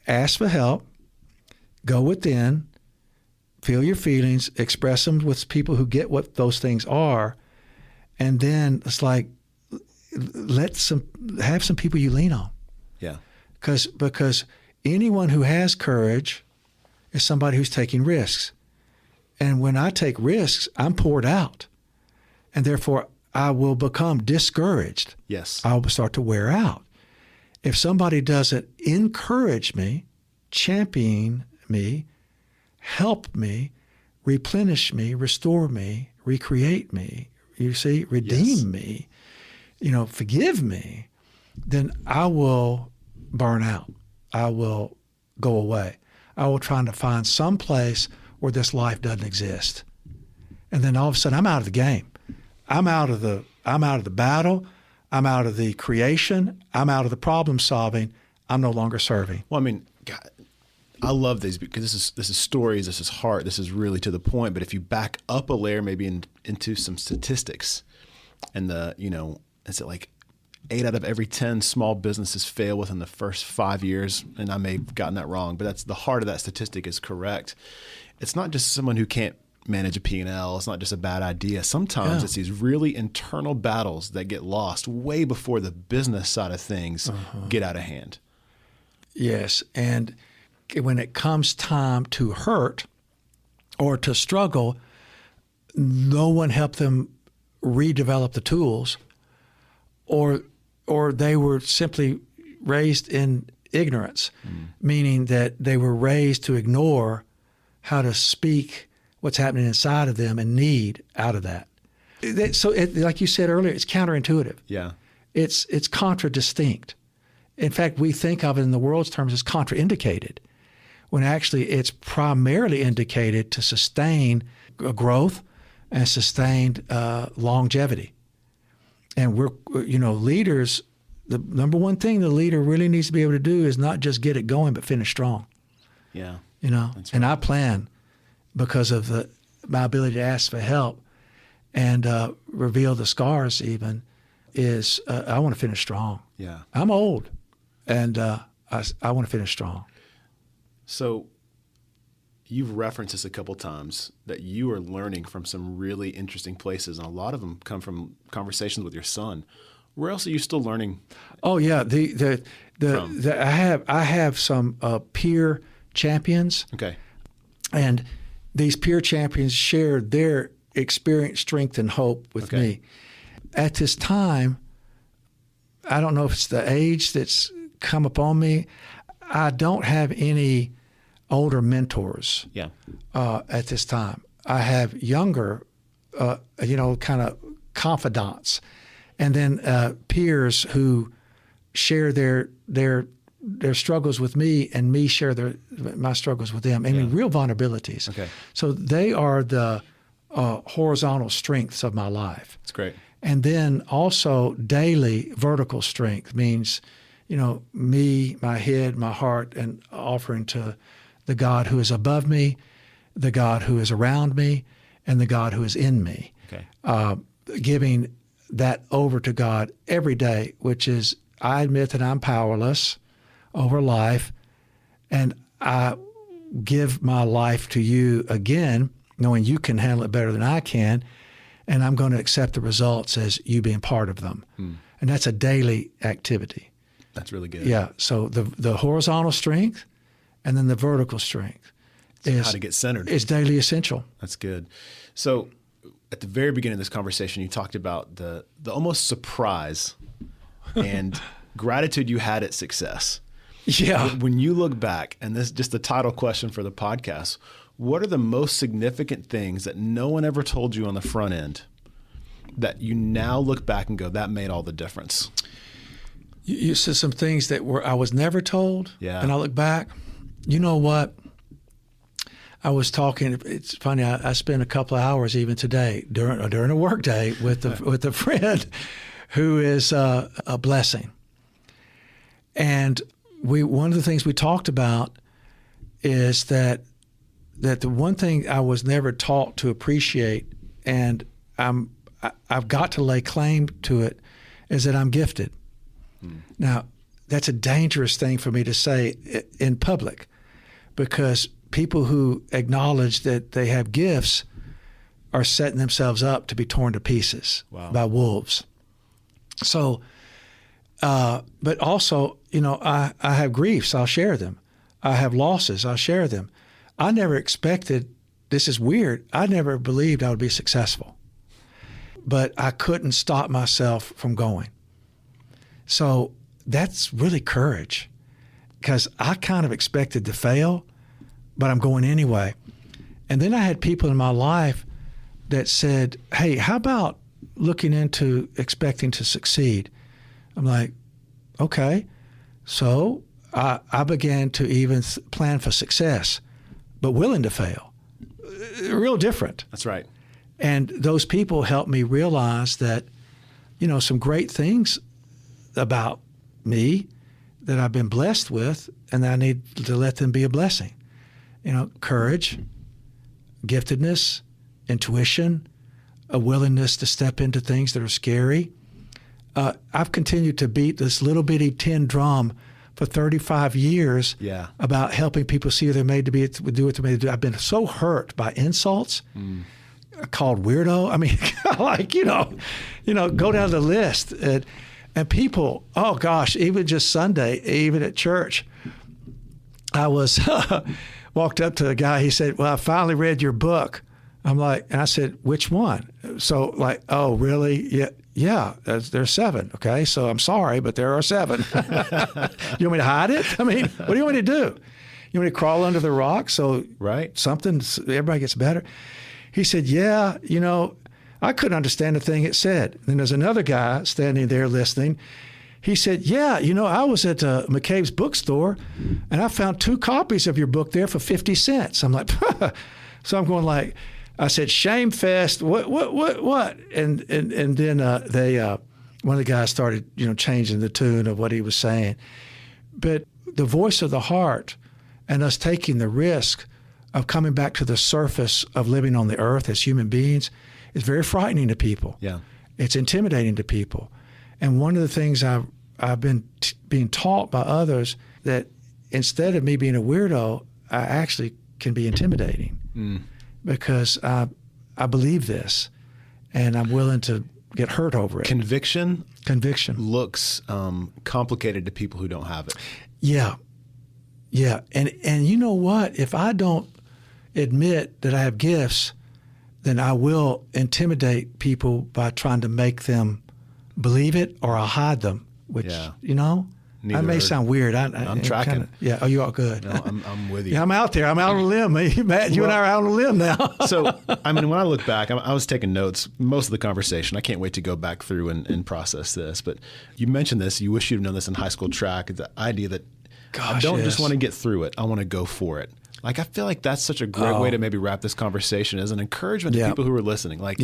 ask for help, go within, feel your feelings, express them with people who get what those things are, and then it's like have some people you lean on. Yeah. Because anyone who has courage is somebody who's taking risks. And when I take risks, I'm poured out. And therefore, I will become discouraged. Yes. I will start to wear out. If somebody doesn't encourage me, champion me, help me, replenish me, restore me, recreate me, redeem me, forgive me, then I will burn out. I will go away. I will try to find some place where this life doesn't exist. And then all of a sudden I'm out of the game. I'm out of the battle. I'm out of the creation. I'm out of the problem solving. I'm no longer serving. Well, I mean, God, I love these because this is stories, this is heart, this is really to the point. But if you back up a layer, maybe into some statistics, and is it like 8 out of every 10 small businesses fail within the first 5 years? And I may have gotten that wrong, but that's the heart of that statistic is correct. It's not just someone who can't manage a P&L. It's not just a bad idea. Sometimes it's these really internal battles that get lost way before the business side of things get out of hand. Yes. And when it comes time to hurt or to struggle, no one helped them redevelop the tools, or they were simply raised in ignorance, meaning that they were raised to ignore how to speak what's happening inside of them and need out of that. So like you said earlier, it's counterintuitive. Yeah. It's contradistinct. In fact, we think of it in the world's terms as contraindicated, when actually it's primarily indicated to sustain growth and sustained longevity. And leaders, the number one thing the leader really needs to be able to do is not just get it going, but finish strong. Yeah. That's right. And I plan, because of my ability to ask for help and reveal the scars even, is I want to finish strong. Yeah. I'm old, and I want to finish strong. So you've referenced this a couple times, that you are learning from some really interesting places, and a lot of them come from conversations with your son. Where else are you still learning? Oh yeah, I have some peer champions. Okay. And these peer champions share their experience, strength, and hope with me. At this time, I don't know if it's the age that's come upon me, I don't have any older mentors at this time. I have younger, kind of confidants, and then peers who share their struggles with me, and me share my struggles with them. I mean, real vulnerabilities. Okay. So they are the horizontal strengths of my life. That's great. And then also daily vertical strength means, me, my head, my heart, and offering to the God who is above me, the God who is around me, and the God who is in me. Okay. Giving that over to God every day, which is, I admit that I'm powerless over life, and I give my life to you again, knowing you can handle it better than I can, and I'm going to accept the results as you being part of them. And that's a daily activity. That's really good. Yeah, so the horizontal strength and then the vertical strength is how to get centered. It's daily essential. That's good. So at the very beginning of this conversation, you talked about the almost surprise and gratitude you had at success. Yeah. When you look back, and this is just the title question for the podcast, what are the most significant things that no one ever told you on the front end that you now look back and go, that made all the difference? You said some things that I was never told. Yeah. And I look back, you know what? I was talking. It's funny. I spent a couple of hours even today during a work day with a friend who is a blessing. And one of the things we talked about is that the one thing I was never taught to appreciate, and I've got to lay claim to it, is that I'm gifted. Now, that's a dangerous thing for me to say in public, because people who acknowledge that they have gifts are setting themselves up to be torn to pieces by wolves. So, but also, I have griefs, I'll share them. I have losses, I'll share them. I never expected, this is weird, I never believed I would be successful. But I couldn't stop myself from going. So that's really courage, because I kind of expected to fail, but I'm going anyway. And then I had people in my life that said, hey, how about looking into expecting to succeed? I'm like, okay. So I began to even plan for success, but willing to fail. Real different. That's right. And those people helped me realize that some great things about me that I've been blessed with, and I need to let them be a blessing. Courage, giftedness, intuition, a willingness to step into things that are scary. I've continued to beat this little bitty tin drum for 35 years about helping people see who they're made to be, do what they're made to do. I've been so hurt by insults, called weirdo. I mean, go down the list. And people, oh gosh, even just Sunday, even at church, I was walked up to a guy. He said, "Well, I finally read your book." I'm like, and I said, "Which one?" So like, "Oh, really? Yeah. There's 7. Okay, so I'm sorry, but there are 7. You want me to hide it? I mean, what do you want me to do? You want me to crawl under the rock so everybody gets better?" He said, "Yeah, I couldn't understand a thing it said." Then there's another guy standing there listening. He said, "Yeah, I was at McCabe's bookstore, and I found 2 copies of your book there for 50 cents. I'm like, so I'm going like, I said, "Shame fest, what?" And then one of the guys started, changing the tune of what he was saying. But the voice of the heart and us taking the risk of coming back to the surface of living on the earth as human beings is very frightening to people. Yeah. It's intimidating to people. And one of the things I've been being taught by others, that instead of me being a weirdo, I actually can be intimidating because I believe this, and I'm willing to get hurt over it. Conviction looks complicated to people who don't have it. Yeah. And you know what? If I don't admit that I have gifts, then I will intimidate people by trying to make them believe it, or I'll hide them, which, I may sound weird. I'm tracking. Oh, you are good. No, I'm with you. Yeah, I'm out there. I'm out on a limb. Matt, you and I are out on a limb now. So, I mean, when I look back, I was taking notes most of the conversation. I can't wait to go back through and process this. But you mentioned this. You wish you'd known this in high school track. The idea that I don't just want to get through it. I want to go for it. Like, I feel like that's such a great way to maybe wrap this conversation as an encouragement to people who are listening. Like,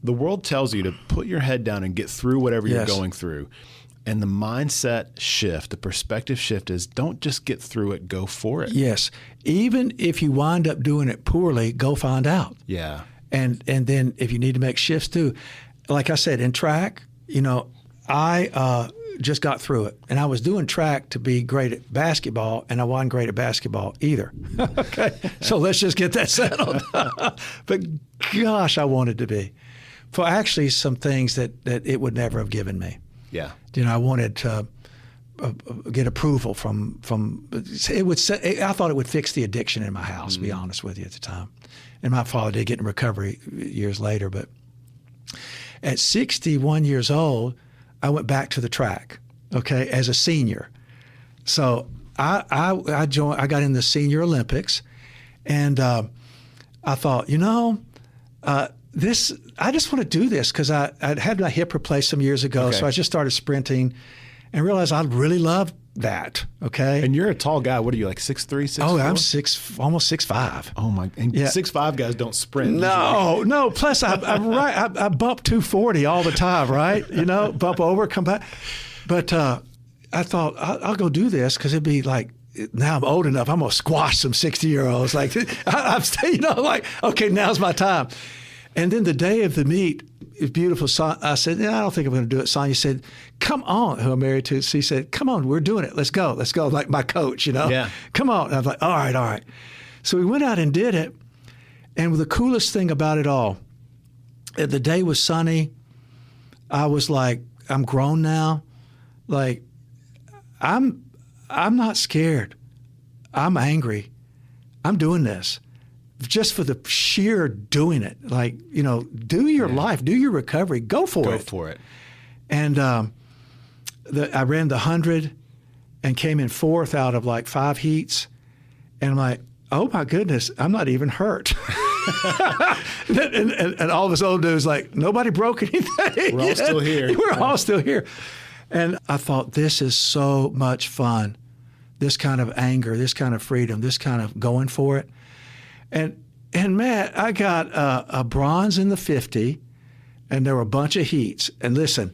the world tells you to put your head down and get through whatever you're going through. And the mindset shift, the perspective shift is don't just get through it, go for it. Yes. Even if you wind up doing it poorly, go find out. Yeah. And then if you need to make shifts too, like I said, in track, I just got through it. And I was doing track to be great at basketball, and I wasn't great at basketball either. Okay. So let's just get that settled. But gosh, I wanted to be. For actually some things that it would never have given me. Yeah. I wanted to get approval from it would. I thought it would fix the addiction in my house. To be honest with you, at the time, and my father did get in recovery years later. But at 61 years old, I went back to the track. Okay, as a senior. So I joined. I got in the Senior Olympics, and I thought, this, I just want to do this because I had my hip replaced some years ago. Okay. So I just started sprinting and realized I really loved that. Okay. And you're a tall guy. What are you, like 6'3", 6'4"? Oh, I'm almost 6'5". Oh my! And 6'5" guys don't sprint. No. Plus, I bump 240 all the time, right? Bump over, come back. But I thought I'll go do this because it'd be like, now I'm old enough. I'm gonna squash some 60-year-olds. Like I'm like, okay, now's my time. And then the day of the meet, it's beautiful. I said, I don't think I'm going to do it. Sonia said, come on, who I'm married to. She said, come on, we're doing it. Let's go. Like my coach, Yeah. Come on. And I was like, all right. So we went out and did it. And the coolest thing about it all, the day was sunny. I was like, I'm grown now. Like, I'm not scared. I'm angry. I'm doing this. Just for the sheer doing it, like, do your life, do your recovery, go for it. Go for it. And I ran the 100 and came in 4th out of like 5 heats. And I'm like, oh my goodness, I'm not even hurt. and all of us old dudes like, nobody broke anything. We're all still here. We're all still here. And I thought, this is so much fun. This kind of anger, this kind of freedom, this kind of going for it. And Matt, I got a bronze in the 50, and there were a bunch of heats. And listen,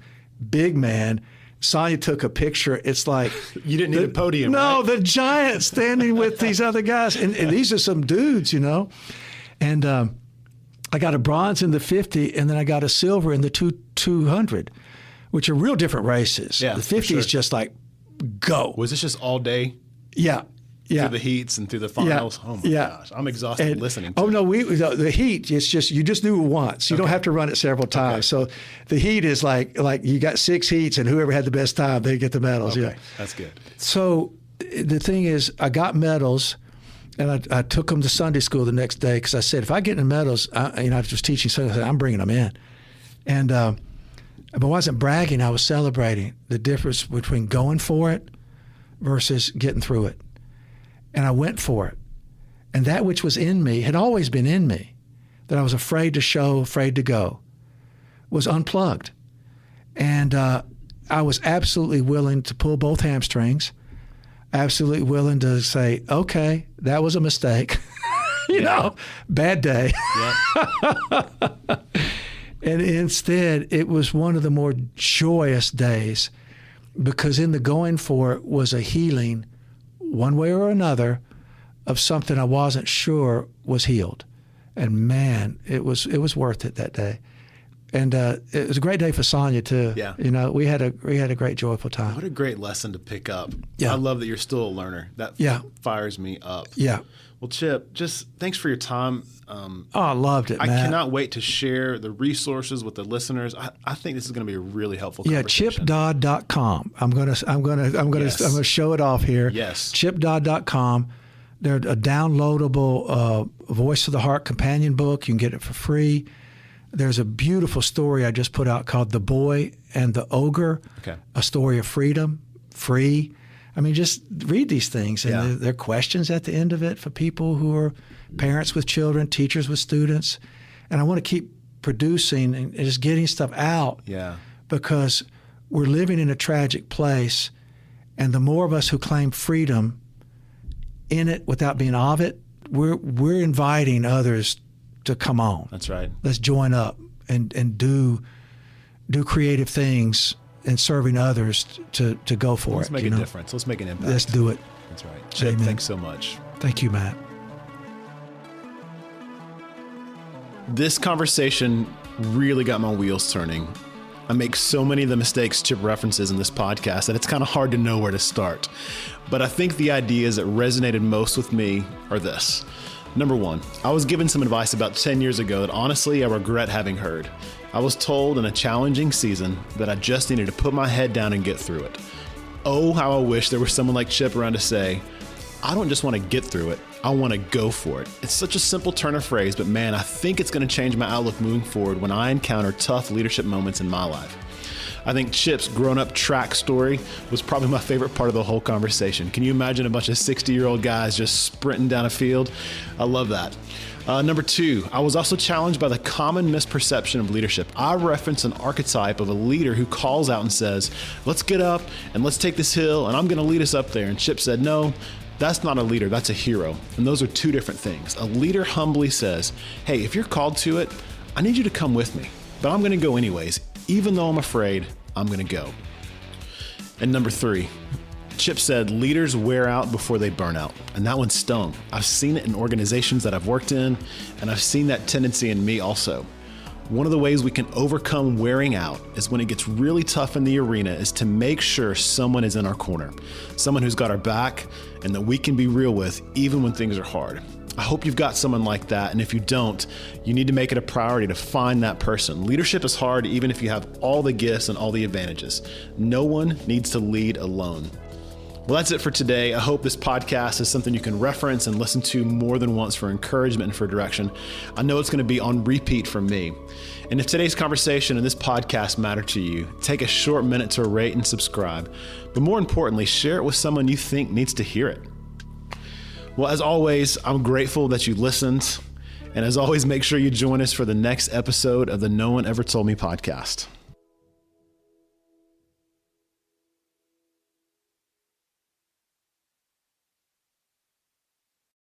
big man. Sonia took a picture. It's like you didn't need a podium. No, right? The giant standing with these other guys, and these are some dudes, And I got a bronze in the 50, and then I got a silver in the 200, which are real different races. Yeah, the 50 is just like go. Was this just all day? Yeah. Through the heats and through the finals. Yeah. Oh my gosh, I'm exhausted listening. Oh no, the heat. It's just you just do it once. You don't have to run it several times. Okay. So the heat is like you got 6 heats, and whoever had the best time, they get the medals. Okay. Yeah, that's good. So the thing is, I got medals, and I took them to Sunday school the next day because I said, if I get in medals, I was teaching Sunday, I said, I'm bringing them in, and I wasn't bragging. I was celebrating the difference between going for it versus getting through it. And I went for it. And that which was in me had always been in me, that I was afraid to show, afraid to go, was unplugged. And I was absolutely willing to pull both hamstrings, absolutely willing to say, okay, that was a mistake. Bad day. Yep. And instead, it was one of the more joyous days, because in the going for it was a healing, one way or another, of something I wasn't sure was healed. And man, it was worth it that day. And it was a great day for Sonia too. Yeah. We had a great joyful time. What a great lesson to pick up. Yeah. I love that you're still a learner. That fires me up. Yeah. Well, Chip, just thanks for your time. I loved it, I Matt. cannot wait to share the resources with the listeners. I think this is going to be a really helpful conversation. ChipDodd.com. I'm gonna show it off here. Yes. ChipDodd.com. They're a downloadable Voice of the Heart companion book. You can get it for free. There's a beautiful story I just put out called The Boy and the Ogre, a story of freedom, free. I mean, just read these things. And there are questions at the end of it for people who are parents with children, teachers with students. And I want to keep producing and just getting stuff out because we're living in a tragic place. And the more of us who claim freedom in it without being of it, we're inviting others to come on. That's right. Let's join up and do creative things and serving others to go for it. Let's make a difference. Let's make an impact. Let's do it. That's right. Chip, thanks so much. Thank you, Matt. This conversation really got my wheels turning. I make so many of the mistakes Chip references in this podcast that it's kind of hard to know where to start. But I think the ideas that resonated most with me are this. Number one, I was given some advice about 10 years ago that honestly I regret having heard. I was told in a challenging season that I just needed to put my head down and get through it. Oh, how I wish there was someone like Chip around to say, I don't just want to get through it, I want to go for it. It's such a simple turn of phrase, but man, I think it's going to change my outlook moving forward when I encounter tough leadership moments in my life. I think Chip's grown-up track story was probably my favorite part of the whole conversation. Can you imagine a bunch of 60-year-old guys just sprinting down a field? I love that. Number two, I was also challenged by the common misperception of leadership. I referenced an archetype of a leader who calls out and says, let's get up and let's take this hill and I'm going to lead us up there. And Chip said, no, that's not a leader, that's a hero. And those are two different things. A leader humbly says, hey, if you're called to it, I need you to come with me, but I'm going to go anyways. Even though I'm afraid, I'm going to go. And number three, Chip said, leaders wear out before they burn out. And that one stung. I've seen it in organizations that I've worked in, and I've seen that tendency in me also. One of the ways we can overcome wearing out is when it gets really tough in the arena is to make sure someone is in our corner, someone who's got our back and that we can be real with even when things are hard. I hope you've got someone like that, and if you don't, you need to make it a priority to find that person. Leadership is hard even if you have all the gifts and all the advantages. No one needs to lead alone. Well, that's it for today. I hope this podcast is something you can reference and listen to more than once for encouragement and for direction. I know it's going to be on repeat for me. And if today's conversation and this podcast matter to you, take a short minute to rate and subscribe. But more importantly, share it with someone you think needs to hear it. Well, as always, I'm grateful that you listened. And as always, make sure you join us for the next episode of the No One Ever Told Me podcast.